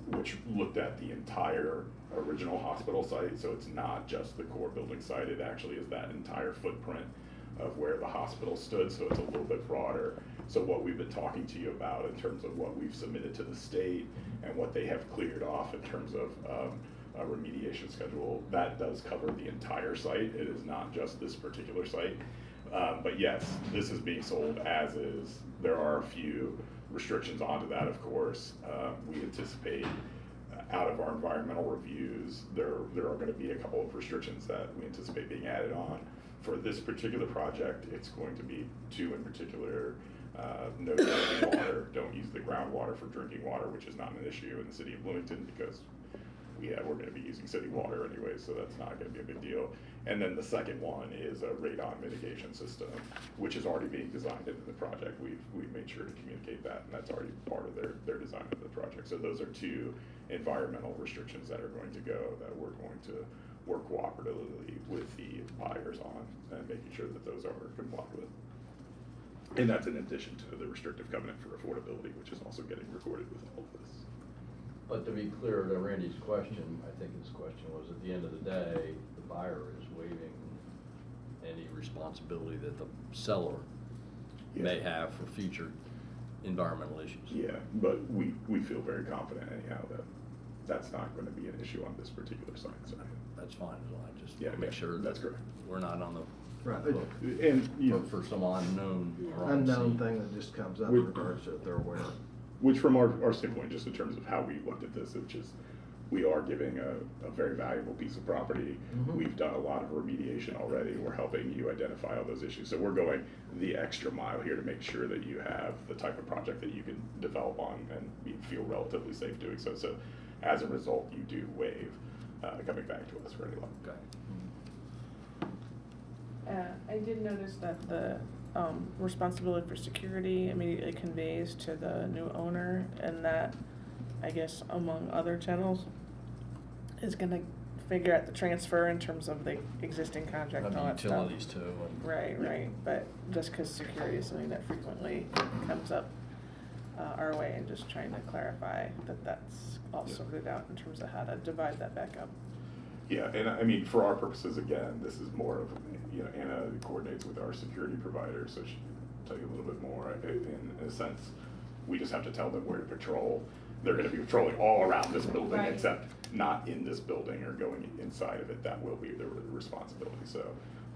which looked at the entire original hospital site. So it's not just the core building site, it actually is that entire footprint of where the hospital stood, so it's a little bit broader. So what we've been talking to you about in terms of what we've submitted to the state and what they have cleared off in terms of a remediation schedule, that does cover the entire site. It is not just this particular site. But yes, this is being sold as is. There are a few restrictions onto that, of course. We anticipate out of our environmental reviews, there are going to be a couple of restrictions that we anticipate being added on. For this particular project, it's going to be 2 in particular. No drinking water, don't use the groundwater for drinking water, which is not an issue in the city of Bloomington because we're going to be using city water anyway, so that's not going to be a big deal. And then the second one is a radon mitigation system, which is already being designed into the project. We've made sure to communicate that, and that's already part of their design of the project. So those are 2 environmental restrictions that are going to go, that we're going to work cooperatively with the buyers on and making sure that those are complied with. And that's in addition to the restrictive covenant for affordability, which is also getting recorded with all of this. But to be clear to Randy's question, I think his question was, at the end of the day, the buyer is waiving any responsibility that the seller may have for future environmental issues. Yeah, but we feel very confident anyhow that that's not going to be an issue on this particular site. So that's fine, as long as I just yeah, make sure that's correct. We're not on the Right. hook And for some unknown thing that just comes up in regards to it, they're aware. Which from our standpoint, just in terms of how we looked at this, which is we are giving a very valuable piece of property. We've done a lot of remediation already. We're helping you identify all those issues. So we're going the extra mile here to make sure that you have the type of project that you can develop on and feel relatively safe doing so. So as a result, you do waive coming back to us for any level. Okay. I did notice that the responsibility for security immediately conveys to the new owner, and that, I guess, among other channels, is gonna figure out the transfer in terms of the existing contract and all that stuff. Utilities too. And Right, but just because security is something that frequently comes up our way, and just trying to clarify that that's all sorted out in terms of how to divide that back up. Yeah, and I mean, for our purposes, again, this is more of, Anna coordinates with our security provider, so she can tell you a little bit more. In a sense, we just have to tell them where to patrol. They're going to be patrolling all around this building, except not in this building or going inside of it. That will be their responsibility. So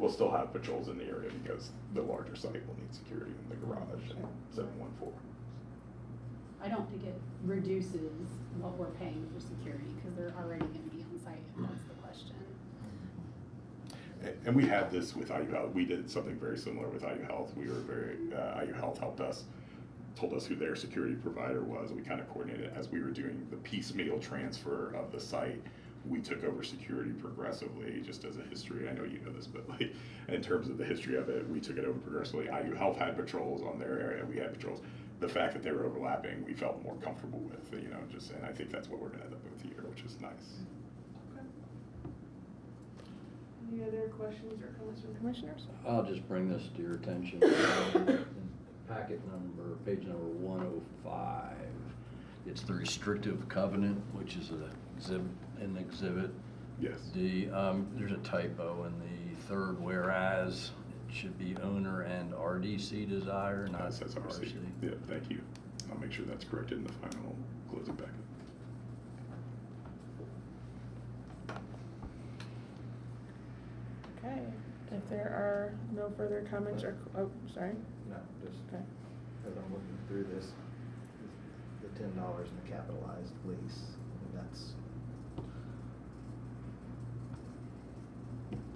we'll still have patrols in the area because the larger site will need security in the garage and 714. I don't think it reduces what we're paying for security, because they're already gonna be on site, if that's the question. And we had this with IU Health. We did something very similar with IU Health. We were IU Health helped us, told us who their security provider was. We kind of coordinated as we were doing the piecemeal transfer of the site. We took over security progressively, just as a history. I know you know this, but like in terms of the history of it, we took it over progressively. IU Health had patrols on their area. We had patrols. The fact that they were overlapping, we felt more comfortable with, you know, just, and I think that's what we're gonna end up with here, which is nice. Any other questions or comments from commissioners? I'll just bring this to your attention. Packet number, page number 105. It's the restrictive covenant, which is an exhibit. Yes. There's a typo in the third whereas. It should be owner and RDC desire, not It says RC. RC. Yeah, thank you. I'll make sure that's corrected in the final closing packet. Okay, if there are no further comments or, oh, sorry. No, just Okay. as I'm looking through this, the $10 in the capitalized lease, and that's,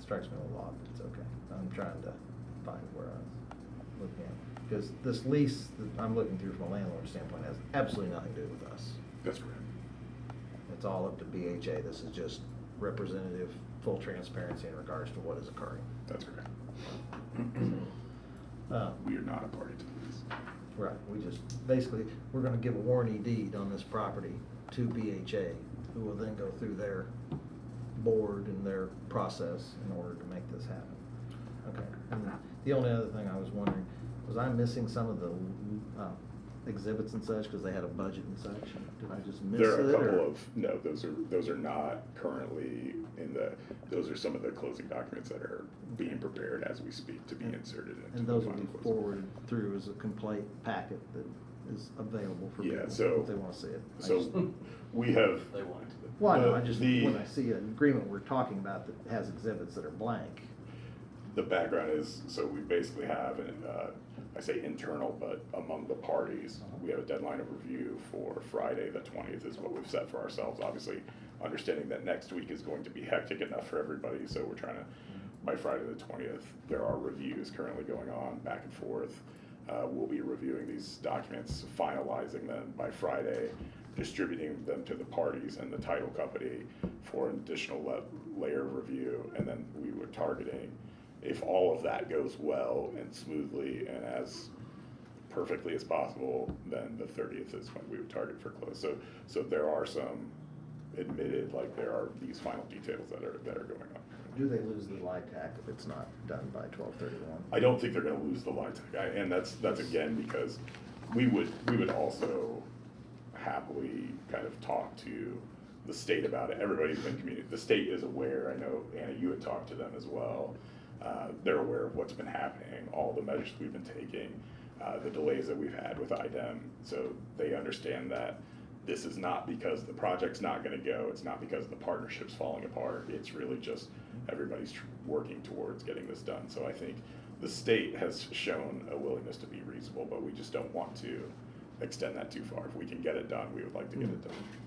strikes me a lot, but it's okay. I'm trying to find where I was looking at. Because this lease that I'm looking through from a landlord standpoint has absolutely nothing to do with us. That's correct. It's all up to BHA. This is just representative, full transparency in regards to what is occurring. That's correct. We are not a party to this. Right, we just, basically, we're gonna give a warranty deed on this property to BHA, who will then go through their board and their process in order to make this happen. Okay, and the only other thing I was wondering, was I missing some of the exhibits and such, because they had a budget and such? Did I just miss it? There are a couple or- of, no, those are not currently in those are some of the closing documents that are being prepared as we speak to be inserted into And the those will final be closing. forwarded through as a complete packet that is available for people Yeah, so- if they wanna see it. I So just- we have. They want it. Well, I know, I the- just, the- when I see an agreement we're talking about that has exhibits that are blank. The background is, so we basically have, I say internal, but among the parties, we have a deadline of review for Friday, the 20th is what we've set for ourselves. Obviously, understanding that next week is going to be hectic enough for everybody, so we're trying to, by Friday the 20th, there are reviews currently going on back and forth. We'll be reviewing these documents, finalizing them by Friday, distributing them to the parties and the title company for an additional layer of review, and then we were targeting, if all of that goes well and smoothly and as perfectly as possible, then the 30th is when we would target for close. So there are some admitted, like there are these final details that are going on. Do they lose the LITAC if it's not done by 12/31? I don't think they're gonna lose the LITAC, and that's again because we would also happily kind of talk to the state about it. Everybody's been communicating. The state is aware. I know, Anna, you had talked to them as well. They're aware of what's been happening, all the measures we've been taking, the delays that we've had with IDEM. So they understand that this is not because the project's not gonna go, it's not because the partnership's falling apart, it's really just everybody's working towards getting this done. So I think the state has shown a willingness to be reasonable, but we just don't want to extend that too far. If we can get it done, we would like to get it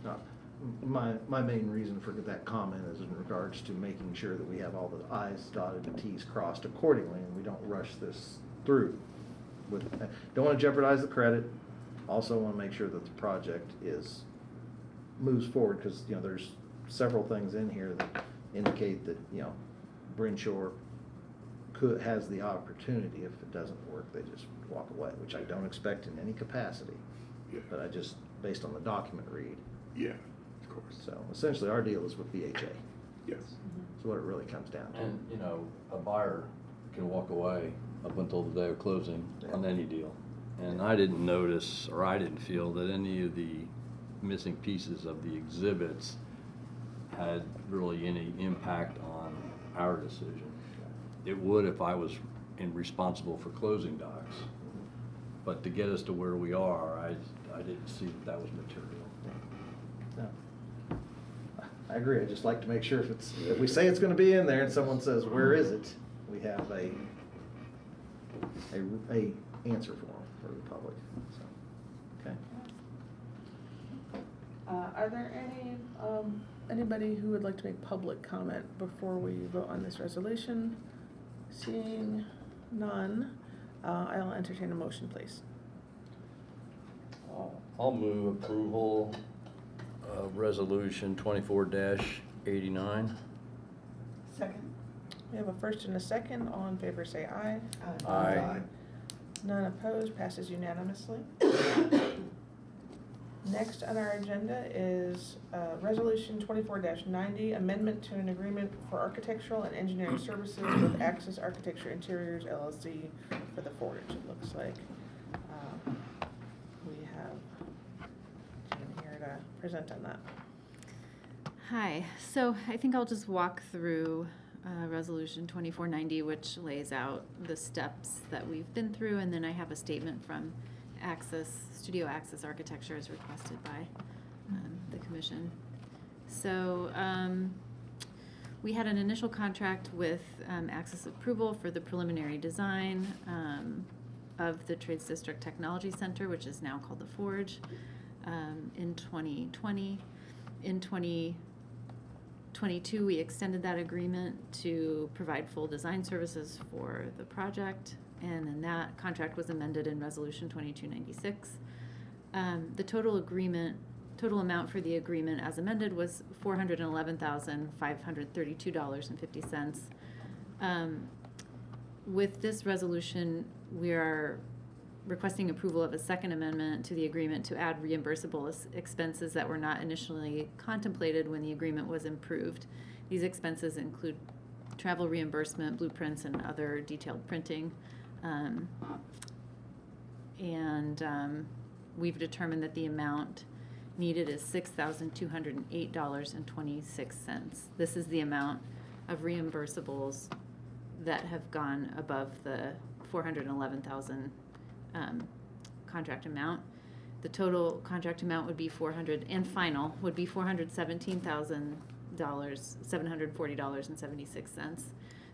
done. My main reason for that comment is in regards to making sure that we have all the i's dotted and t's crossed accordingly, and we don't rush this through. Don't want to jeopardize the credit. Also want to make sure that the project moves forward, because, you know, there's several things in here that indicate that, you know, Brenshore has the opportunity, if it doesn't work, they just walk away, which I don't expect in any capacity. Yeah. But I just, based on the document read. Yeah, of course. So essentially, our deal is with BHA. Yes. That's what it really comes down to. And, you know, a buyer can walk away up until the day of closing on any deal. And I didn't notice, or I didn't feel that any of the missing pieces of the exhibits had really any impact on our decision. It would if I was responsible for closing docs. But to get us to where we are, I didn't see that was material. No. I agree. I just like to make sure if we say it's gonna be in there and someone says, where is it? We have a answer for them, for the public, so, okay. Are there any Anybody who would like to make public comment before we vote on this resolution? Seeing none, I'll entertain a motion, please. I'll move approval of resolution 24-89. Second. We have a first and a second. All in favor say aye. Aye. None opposed, passes unanimously. Next on our agenda is Resolution 24-90, amendment to an agreement for architectural and engineering services with Axis Architecture Interiors LLC for the Forge, it looks like. We have Jen here to present on that. Hi, so I think I'll just walk through Resolution 2490, which lays out the steps that we've been through, and then I have a statement from Studio Axis Architecture as requested by the commission. So we had an initial contract with Axis approval for the preliminary design of the Trades District Technology Center, which is now called the Forge, in 2020. In 2022, we extended that agreement to provide full design services for the project, and then that contract was amended in Resolution 2296. The total amount for the agreement as amended was $411,532.50. With this resolution, we are requesting approval of a second amendment to the agreement to add reimbursable expenses that were not initially contemplated when the agreement was approved. These expenses include travel reimbursement, blueprints, and other detailed printing. We've determined that the amount needed is $6,208.26. This is the amount of reimbursables that have gone above the $411,000 contract amount. The total contract amount would be $417,740.76.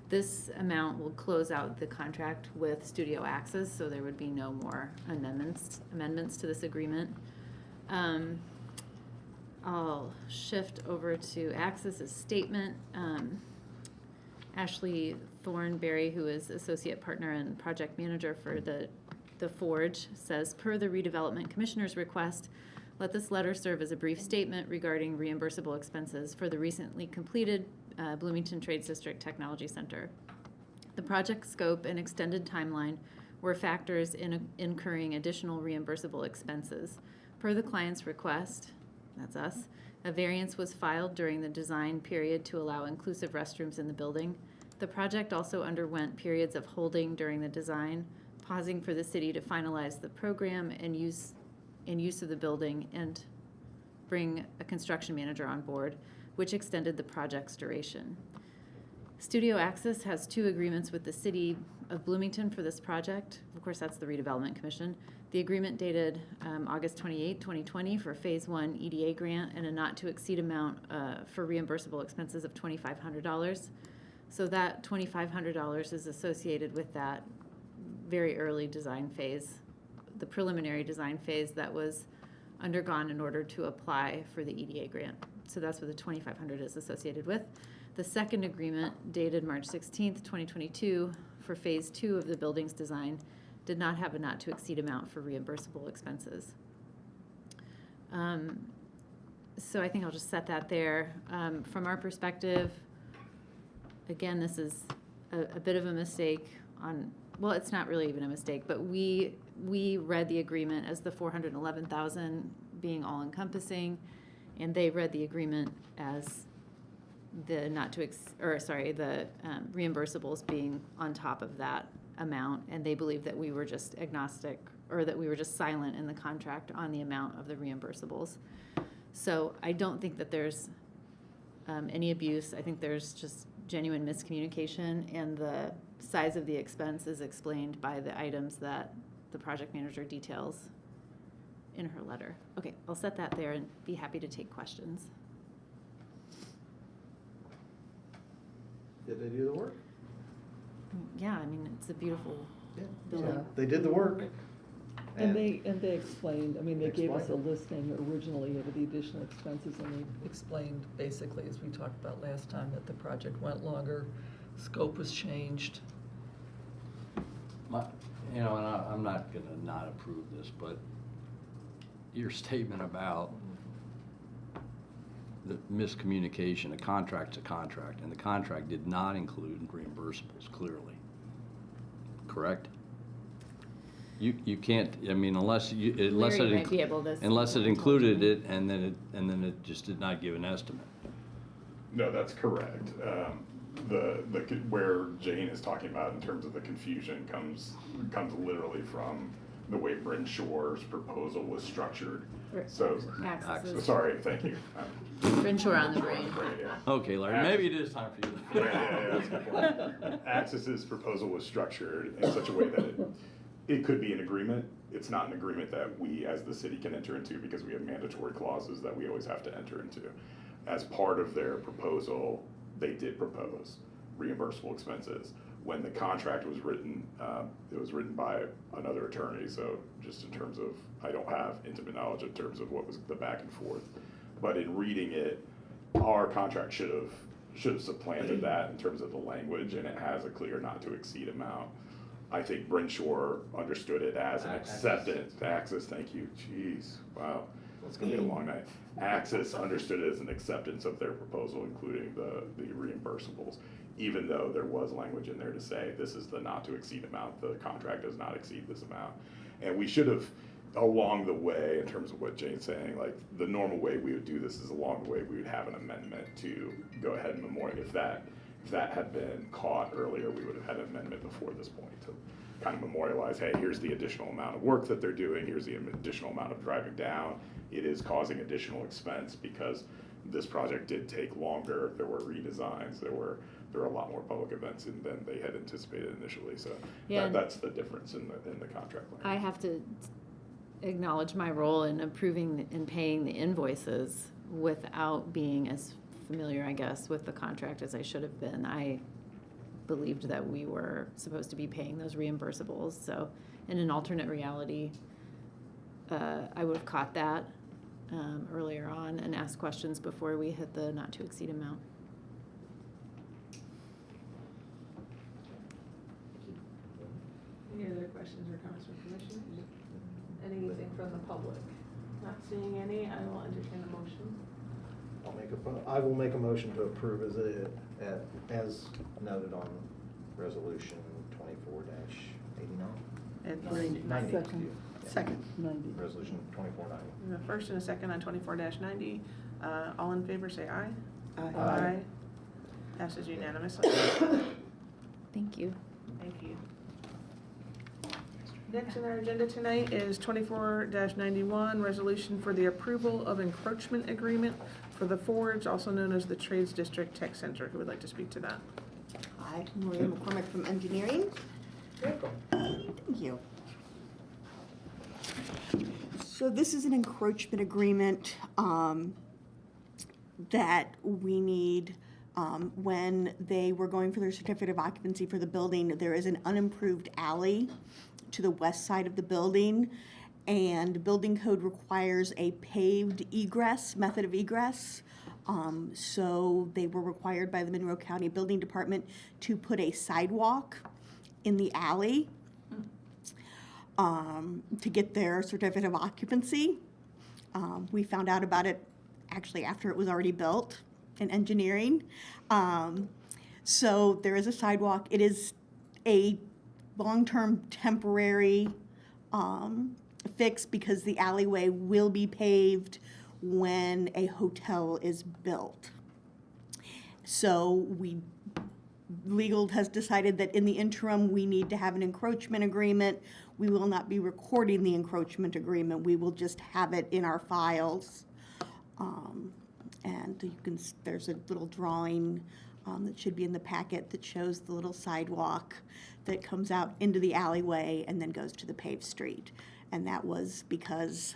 This amount will close out the contract with Studio Axis, so there would be no more amendments to this agreement. I'll shift over to Axis's statement. Ashley Thornberry, who is associate partner and project manager for the Forge, says, per the redevelopment commissioner's request, let this letter serve as a brief statement regarding reimbursable expenses for the recently completed Bloomington Trades District Technology Center. The project scope and extended timeline were factors in incurring additional reimbursable expenses. Per the client's request, that's us, a variance was filed during the design period to allow inclusive restrooms in the building. The project also underwent periods of holding during the design, pausing for the city to finalize the program and use of the building and bring a construction manager on board, which extended the project's duration. Studio Axis has 2 agreements with the city of Bloomington for this project. Of course, that's the Redevelopment Commission. The agreement dated August 28, 2020 for Phase 1 EDA grant and a not-to-exceed amount for reimbursable expenses of $2,500. So that $2,500 is associated with that very early design phase, the preliminary design phase that was undergone in order to apply for the EDA grant. So that's what the $2,500 is associated with. The second agreement, dated March 16th, 2022, for Phase 2 of the building's design, did not have a not-to-exceed amount for reimbursable expenses. So I think I'll just set that there. From our perspective, again, this is a bit of a mistake on, well, it's not really even a mistake, but we read the agreement as the $411,000 being all-encompassing, and they read the agreement as the reimbursables being on top of that amount, and they believe that we were just agnostic, or that we were just silent in the contract on the amount of the reimbursables. So I don't think that there's any abuse. I think there's just genuine miscommunication, and the size of the expense is explained by the items that the project manager details in her letter. Okay, I'll set that there and be happy to take questions. Did they do the work? Yeah, I mean, it's a beautiful Yeah. building. Yeah. They did the work. And they explained, I mean, they gave us a Explained. listing originally of the additional expenses, and they explained basically, as we talked about last time, that the project went longer, scope was changed. You know, and I'm not gonna not approve this, but your statement about the miscommunication, a contract's a contract, and the contract did not include reimbursables, clearly. Correct? You can't, I mean, unless it. Larry might be able to. Unless it included it, and then it just did not give an estimate. No, that's correct. Where Jane is talking about in terms of the confusion comes literally from the way Bryn Shore's proposal was structured. So, Accesses. sorry, thank you. Bryn Shore on the brain. Yeah. Okay, Larry, maybe it is time for you. Yeah, that's a good point. Access's proposal was structured in such a way that it could be an agreement. It's not an agreement that we as the city can enter into because we have mandatory clauses that we always have to enter into. As part of their proposal, they did propose reimbursable expenses. When the contract was written, it was written by another attorney, so just in terms of, I don't have intimate knowledge in terms of what was the back and forth. But in reading it, our contract should have supplanted that in terms of the language, and it has a clear not to exceed amount. I think Bryn Shore understood it as an acceptance. Access, thank you. Jeez, wow, it's gonna be a long night. Access understood it as an acceptance of their proposal, including the reimbursables, even though there was language in there to say this is the not to exceed amount. The contract does not exceed this amount, and we should have, along the way, in terms of what Jane's saying, like the normal way we would do this is along the way we would have an amendment to go ahead and memorialize. If that had been caught earlier, we would have had an amendment before this point to kind of memorialize, hey, here's the additional amount of work that they're doing, here's the additional amount of driving down. It is causing additional expense because this project did take longer. There were redesigns, there were a lot more public events than they had anticipated initially. So Yeah, that's the difference in the contract language. I have to acknowledge my role in approving and paying the invoices without being as familiar, I guess, with the contract as I should have been. I believed that we were supposed to be paying those reimbursables. So in an alternate reality, I would have caught that earlier on and asked questions before we hit the not to exceed amount. Any other questions or comments from commission? Anything from the public? Not seeing any, I will entertain a motion. I will make a motion to approve as noted on resolution 24-89. And 90. Second. Second. 90. Resolution 2490. the first and a second on 24-90. All in favor, say aye. Aye. Passes unanimously. Thank you. Thank you. Next on our agenda tonight is 24-91, resolution for the approval of encroachment agreement for the Forge, also known as the Trades District Tech Center. Who would like to speak to that? Hi, Maria McCormick from Engineering. Thank you. So this is an encroachment agreement that we need when they were going for their certificate of occupancy for the building. There is an unimproved alley to the west side of the building, and building code requires a paved egress, method of egress. So they were required by the Monroe County Building Department to put a sidewalk in the alley to get their certificate of occupancy. We found out about it actually after it was already built in engineering. So there is a sidewalk. It is a long-term temporary fix because the alleyway will be paved when a hotel is built. So legal has decided that in the interim, we need to have an encroachment agreement. We will not be recording the encroachment agreement. We will just have it in our files. And there's a little drawing that should be in the packet that shows the little sidewalk that comes out into the alleyway and then goes to the paved street. And that was because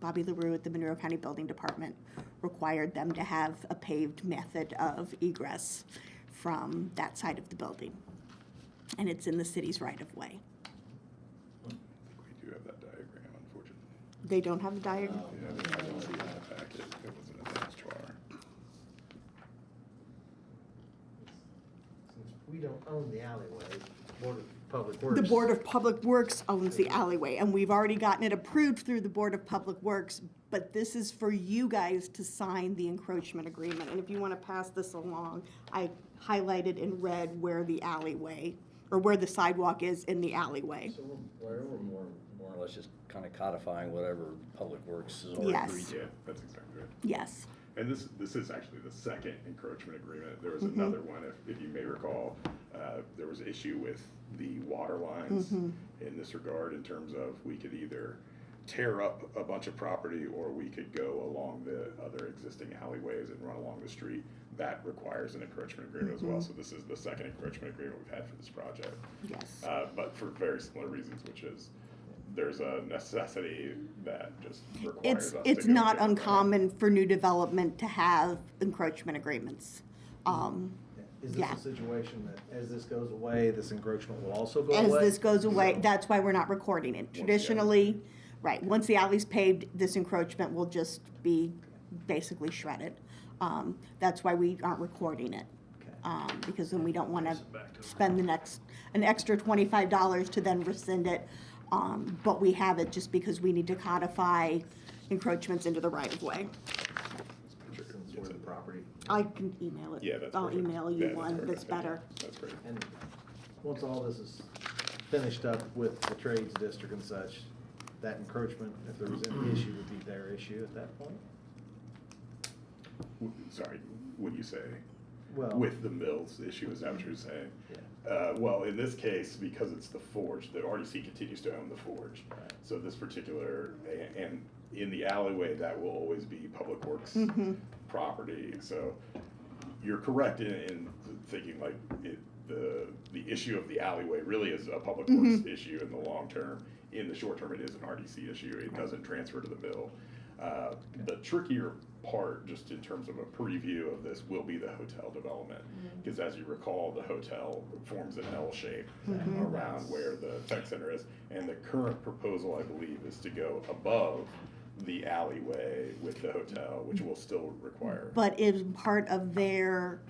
Bobby LaRue at the Monroe County Building Department required them to have a paved method of egress from that side of the building. And it's in the city's right-of-way. We do have that They don't have the diagram? Yeah, I don't see it in the packet. It was an attached to our. Since we don't own the alleyway, Board of Public Works. The Board of Public Works owns the alleyway, and we've already gotten it approved through the Board of Public Works, but this is for you guys to sign the encroachment agreement. And if you want to pass this along, I highlighted in red where the alleyway, or where the sidewalk is in the alleyway. So we're more or less just kind of codifying whatever Public Works has already Yes. agreed to. Yeah, that's exactly right. Yes. And this is actually the second encroachment agreement. There was Mm-hmm. another one, if you may recall, there was issue with the water lines Mm-hmm. in this regard, in terms of we could either tear up a bunch of property or we could go along the other existing alleyways and run along the street. That requires an encroachment agreement as well. So this is the second encroachment agreement we've had for this project. Yes. But for very similar reasons, which is there's a necessity that just requires us to It's go not different route. uncommon for new development to have encroachment agreements. Is this Yeah. a situation that as this goes away, this encroachment will also go As away? this goes away, So- that's why we're not recording it. Traditionally, right, once the alley's paved, this encroachment will just be basically shredded. That's why we aren't recording it. Because then we don't want to spend an extra $25 to then rescind it. But we have it just because we need to codify encroachments into the right of way. Since we're the property. I can email it. Yeah, that's I'll perfect. email Yeah, you that's one perfect. that's better. That's great. And once all this is finished up with the trades district and such, that encroachment, if there was any issue, would be their issue at that point? Sorry, what do you say? Well. With the mills issue, is that what you're saying? Yeah. Well, in this case, because it's the forge, the RDC continues to own the forge. Right. So this particular, and in the alleyway, that will always be Public Works Mm-hmm. property. So you're correct in thinking like the issue of the alleyway really is a Public Works issue in the long term. In the short term, it is an RDC issue. It doesn't transfer to the mill. The trickier part, just in terms of a preview of this, will be the hotel development. Because as you recall, the hotel forms an L shape around where the tech center is. And the current proposal, I believe, is to go above the alleyway with the hotel, which will still require. But as part of their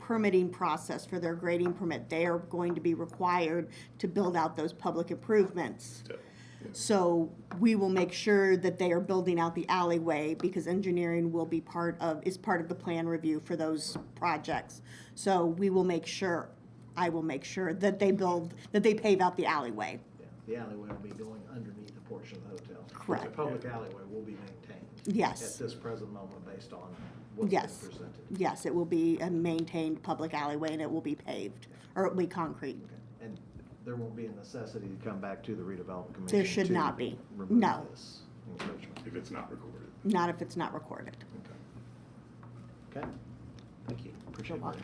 permitting process for their grading permit, they are going to be required to build out those public improvements. So we will make sure that they are building out the alleyway because engineering will be is part of the plan review for those projects. So we will make sure, I will make sure that they pave out the alleyway. Yeah, the alleyway will be going underneath a portion of the hotel. Correct. The public alleyway will be maintained. Yes. At this present moment, based on what's been Yes. presented. Yes, it will be a maintained public alleyway and it will be paved, or it will be concrete. Okay. And there won't be a necessity to come back to the redevelopment commission. There should to not be. remove No. this encroachment. If it's not recorded. Not if it's not recorded. Okay, thank you, appreciate You're that.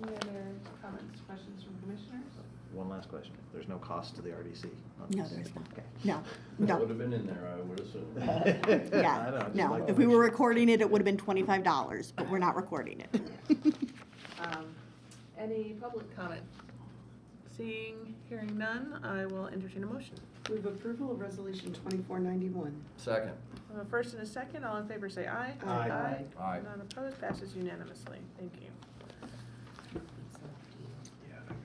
Any other comments, questions from commissioners? One last question, there's no cost to the RDC on No, this? there's not. Okay. No, Would no. have been in there, I would assume. I Yeah, know, just no. like to If we make were sure. recording it, it would have been $25, but we're not recording it. Any public comment? Seeing, hearing none, I will entertain a motion. Move approval of resolution 2491. Second. I have a first and a second, all in favor say aye. Aye. Aye. None opposed, passes unanimously. Thank you.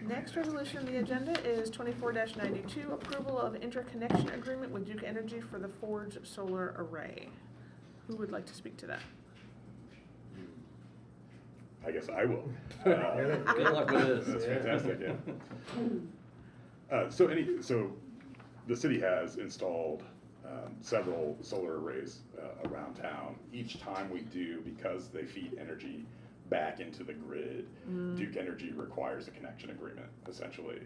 Next resolution on the agenda is 24-92, approval of interconnection agreement with Duke Energy for the Forge Solar Array. Who would like to speak to that? I guess I will. Good luck with this. That's fantastic, yeah. So the city has installed several solar arrays around town. Each time we do, because they feed energy back into the grid, Duke Energy requires a connection agreement, essentially.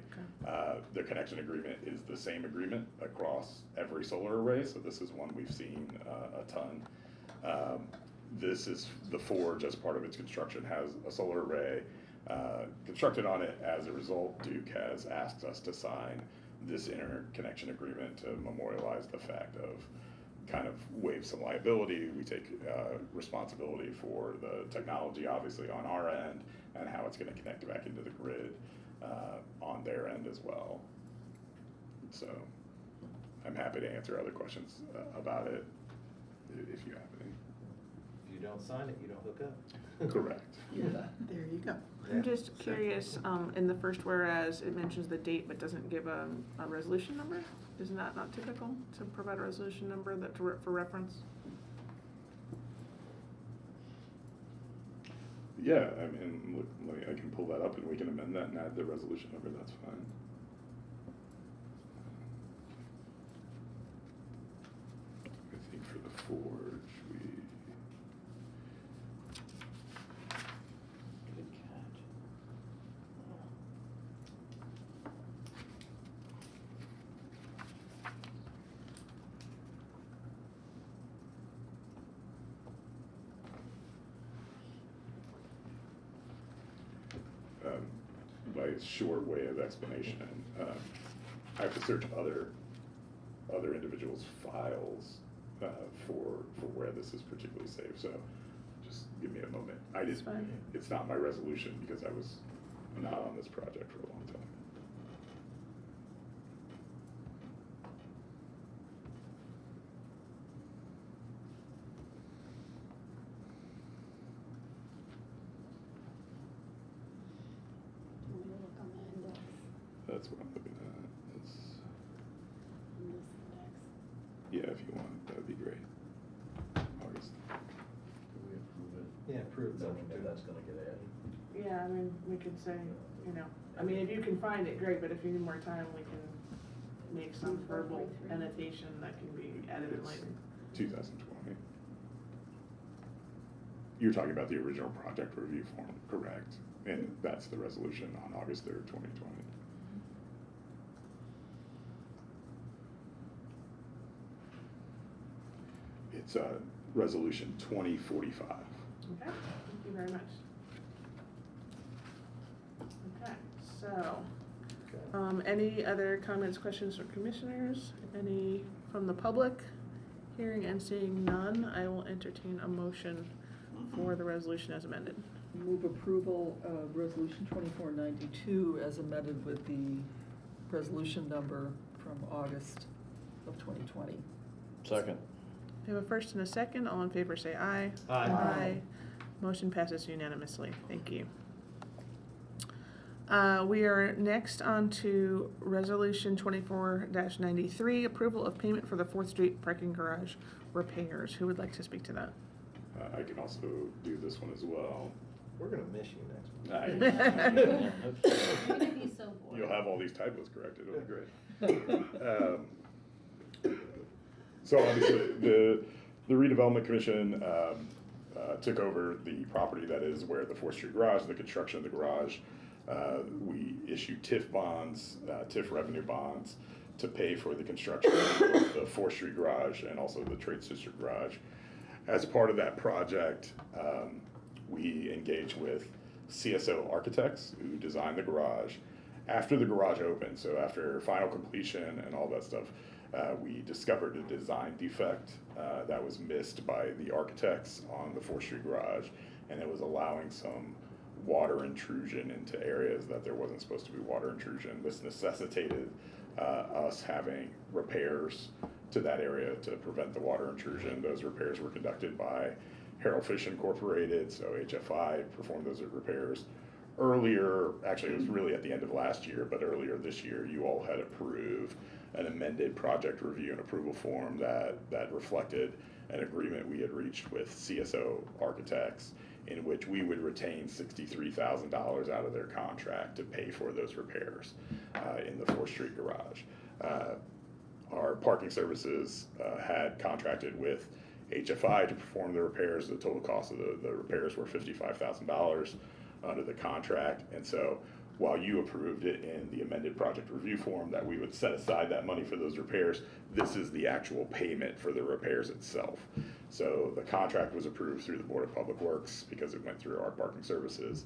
The connection agreement is the same agreement across every solar array, so this is one we've seen a ton. This is the Forge, as part of its construction, has a solar array constructed on it. As a result, Duke has asked us to sign this interconnection agreement to memorialize the fact of kind of waive some liability. We take responsibility for the technology, obviously, on our end, and how it's going to connect back into the grid on their end as well. So I'm happy to answer other questions about it if you have any. If you don't sign it, you don't hook up. Correct. Yeah. There you go. Yeah. I'm just curious, in the first whereas, it mentions the date but doesn't give a resolution number? Isn't that not typical to provide a resolution number that for reference? Yeah, I mean, look, I can pull that up and we can amend that and add the resolution number, that's fine. I think for the Forge, Good catch. by a short way of explanation, I have to search other individuals' files for where this is particularly safe. So just give me a moment. That's fine. It's not my resolution because I was not on this project for a long time. Do you want me to look on the index, That's what I'm looking at. It's, on this index? yeah, if you want, that'd be great. August. Can we approve it? Yeah, approve that Knowing one too. that that's gonna get added. Yeah, I mean, we could say, you know, I mean, if you can find it, great, but if you need more time, we can make some verbal annotation that can be added in later. 2020. You're talking about the original project review form, correct? And that's the resolution on August 3rd, 2020. It's resolution 2045. Okay, thank you very much. Okay, so, any other comments, questions from commissioners? Any from the public? Hearing and seeing none, I will entertain a motion for the resolution as amended. Move approval of Resolution 2492 as amended with the resolution number from August of 2020. Second. We have a first and a second. All in favor say aye. Aye. Aye. Motion passes unanimously. Thank you. We are next on to Resolution 24-93, approval of payment for the 4th Street parking garage repairs. Who would like to speak to that? I can also do this one as well. We're gonna miss you next I- You're gonna be so bored. You'll have all these typos corrected, it'll be great. So obviously, the redevelopment commission took over the property that is where the 4th Street garage, the construction of the garage. We issued TIF bonds, TIF revenue bonds to pay for the construction of the 4th Street garage and also the Trade District garage. As part of that project, we engaged with CSO architects who designed the garage. After the garage opened, so after final completion and all that stuff, we discovered a design defect that was missed by the architects on the 4th Street garage, and it was allowing some water intrusion into areas that there wasn't supposed to be water intrusion. This necessitated us having repairs to that area to prevent the water intrusion. Those repairs were conducted by Harold Fish Incorporated, so HFI performed those repairs. Earlier, actually it was really at the end of last year, but earlier this year, you all had approved an amended project review and approval form that reflected an agreement we had reached with CSO Architects, in which we would retain $63,000 out of their contract to pay for those repairs in the 4th Street garage. Our parking services had contracted with HFI to perform the repairs. The total cost of the repairs were $55,000 under the contract. And so while you approved it in the amended project review form that we would set aside that money for those repairs, this is the actual payment for the repairs itself. So the contract was approved through the Board of Public Works because it went through our parking services.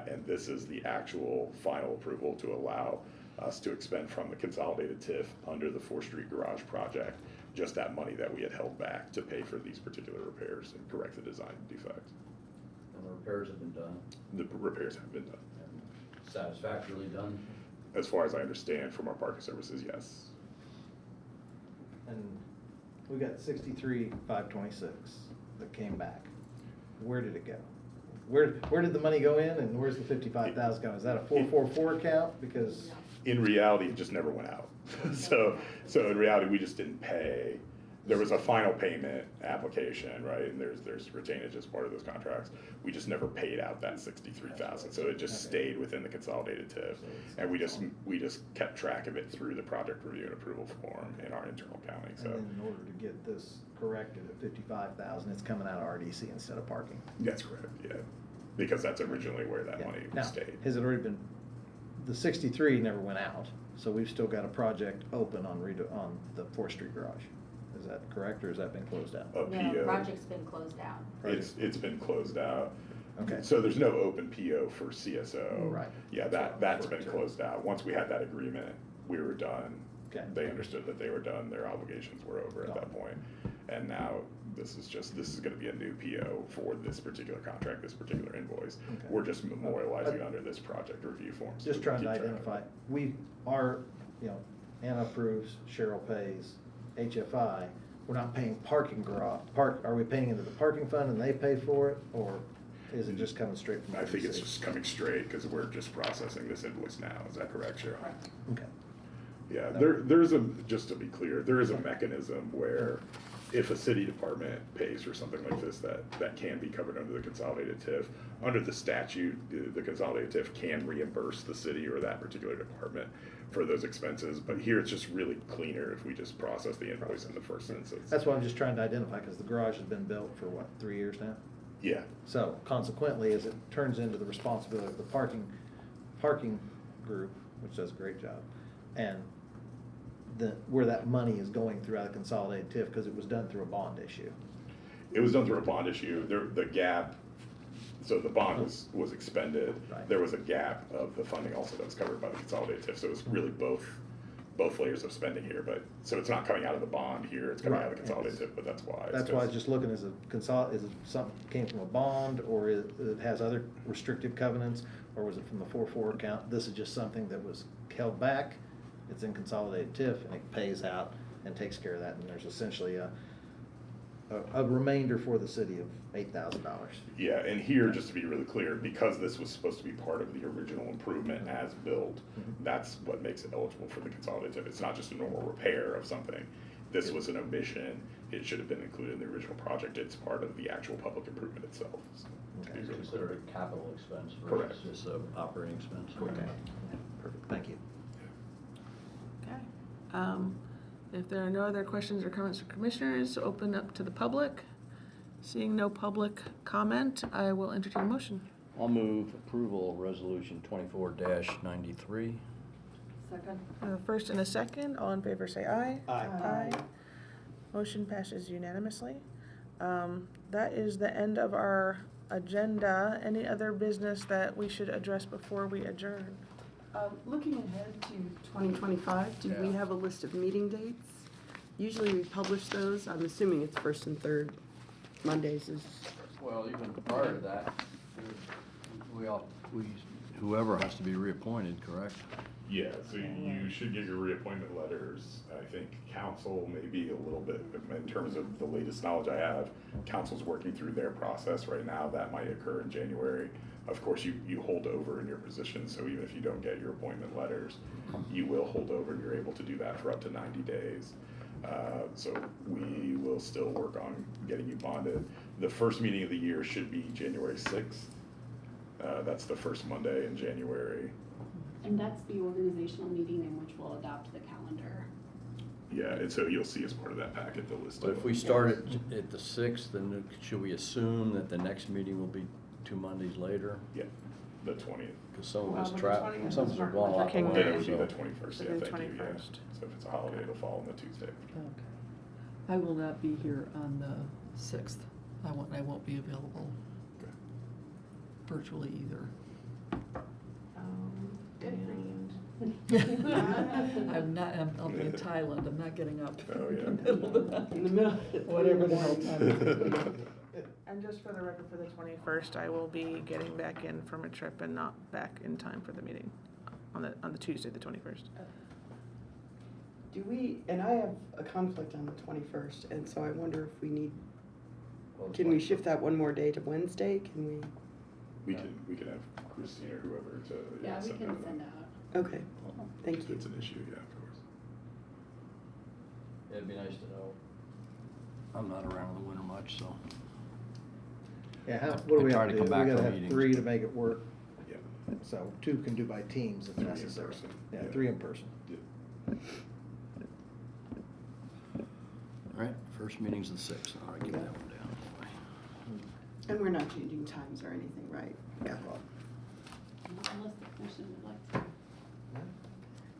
And this is the actual final approval to allow us to expend from the consolidated TIF under the 4th Street garage project, just that money that we had held back to pay for these particular repairs and correct the design defect. And the repairs have been done The repairs have been done. and satisfactorily done. As far as I understand from our parking services, yes. and we got 63,526 that came back. Where did it go? Where did the money go in, and where's the 55,000 going? Is that a 444 account? Because In reality, it just never went out. So in reality, we just didn't pay. There was a final payment application, right, and there's retainage as part of those contracts. We just never paid out that 63,000, so it just stayed within the consolidated TIF, and we just kept track of it through the project review and approval form in our internal accounting. and So then in order to get this corrected at 55,000, it's coming out of RDC instead of parking. that's correct, yeah, because that's originally where that Yeah. money Now, stayed. has it already been, the 63 never went out, so we've still got a project open on the 4th Street garage. Is that correct, or has that been closed out? A No, PO. project's been closed out. It's been closed out. Okay. So there's no open PO for CSO. Right. Yeah, that's been closed out. Once we had that agreement, we were done. Okay. They understood that they were done, their obligations were over at that point. And now this is gonna be a new PO for this particular contract, this particular invoice. Okay. We're just memorializing under this project review form. so Just we trying keep to track of identify, it. we are, Anna approves, Cheryl pays, HFI, we're not paying parking garage, are we paying into the parking fund and they pay for it, or is it just coming straight from RDC? I think it's just coming straight, cause we're just processing this invoice now. Is that correct, Cheryl? Okay. Yeah, there's just to be clear, there is a mechanism where if a city department pays for something like this, that can be covered under the consolidated TIF. Under the statute, the consolidated TIF can reimburse the city or that particular department for those expenses, but here it's just really cleaner if we just process the invoice in the first instance. That's what I'm just trying to identify, because the garage has been built for what, 3 years now? Yeah, So consequently, as it turns into the responsibility of the parking group, which does a great job, and where that money is going throughout a consolidated TIF, because it was done through a bond issue. it was done through a bond issue. The gap, so the bond was expended. Right. There was a gap of the funding also that was covered by the consolidated TIF, so it was really both layers of spending here, but, so it's not coming out of the bond here, it's coming out of the Right. consolidated TIF, but that's why. That's why I was just looking, is it something came from a bond, or it has other restrictive covenants, or was it from the 4-4 account? This is just something that was held back, it's in consolidated TIF, and it pays out and takes care of that, and there's essentially a remainder for the city of $8,000. Yeah, and here, just to be really clear, because this was supposed to be part of the original improvement as built, that's what makes it eligible for the consolidated. It's not just a normal repair of something. This was an omission. It should have been included in the original project. It's part of the actual public improvement itself. So, to be Okay. really Consider clear. it capital expense Correct. versus just an operating expense. Correct. Okay, perfect, thank you. Okay. If there are no other questions or comments from commissioners, open up to the public. Seeing no public comment, I will entertain a motion. I'll move approval of resolution 24-93. Second? First and a second, all in favor say aye. Aye. Motion passes unanimously. That is the end of our agenda. Any other business that we should address before we adjourn? Looking ahead to 2025, do we Yeah. have a list of meeting dates? Usually we publish those. I'm assuming it's first and third Mondays is, Well, even prior to that, whoever has to be reappointed, correct? Yeah, so you should get your reappointment letters. I think council may be a little bit, in terms of the latest knowledge I have, council's working through their process right now. That might occur in January. Of course, you hold over in your position, so even if you don't get your appointment letters, you will hold over, and you're able to do that for up to 90 days. So we will still work on getting you bonded. The first meeting of the year should be January 6th. That's the first Monday in January. And that's the organizational meeting in which we'll adopt the calendar. Yeah, and so you'll see as part of that packet the list But of. if we start at the 6th, then should we assume that the next meeting will be 2 Mondays later? Yeah, the 20th. Because some of Well, us but the some 20th of is us are Martin going Luther off King away, Then it would be so. the 21st, yeah, The thank you, yeah. 21st. So if it's a holiday, it'll fall on the Tuesday. Okay. I will not be here on the 6th. I won't be available Okay. virtually either. I'm not, I'll be in Thailand. I'm not getting up. Oh, yeah. in the middle of the night. in the middle. Whatever the hell time it is. And just for the record, for the 21st, I will be getting back in from a trip and not back in time for the meeting on the Tuesday, the 21st. Do we, and I have a conflict on the 21st, and so I wonder if we need, can we shift that one more day to Wednesday? Can we? We can have Christine or whoever to. Yeah, we can out. send out. Okay, thank If you. it's an issue, yeah, of course. It'd be nice to know. I'm not around in the winter much, so. Yeah, I- what do we I try have to to do? come back We gotta for have meetings. 3 to make it work, Yeah. so 2 can do by teams if 3 in necessary. person, Yeah, yeah. 3 in person. Yeah. All right, first meeting's the 6th. All right, get that one down. And we're not changing times or anything, right? Yeah. Unless the commission would like to.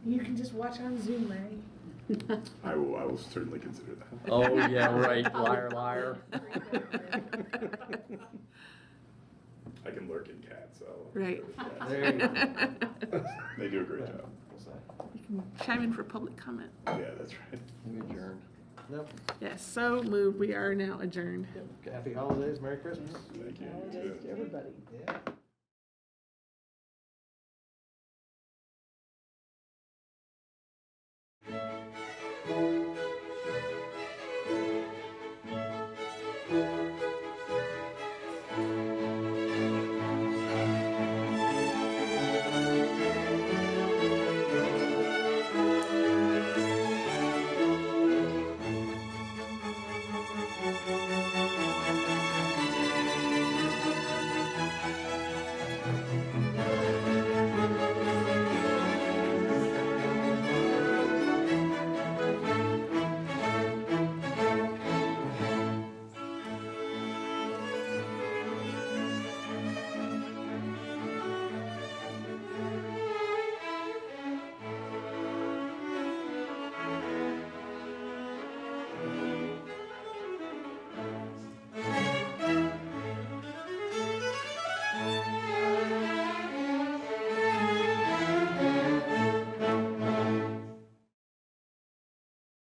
You can just watch on Zoom, Larry. I will certainly consider that. Oh, yeah, right, liar, liar. I can lurk in cats, so. Right. There you go. They do a great job. You can chime in for public comment. Yeah, that's right. We adjourned. Nope. Yes, so moved. We are now adjourned. Happy holidays, Merry Christmas. Thank you. Holidays to everybody. Yeah.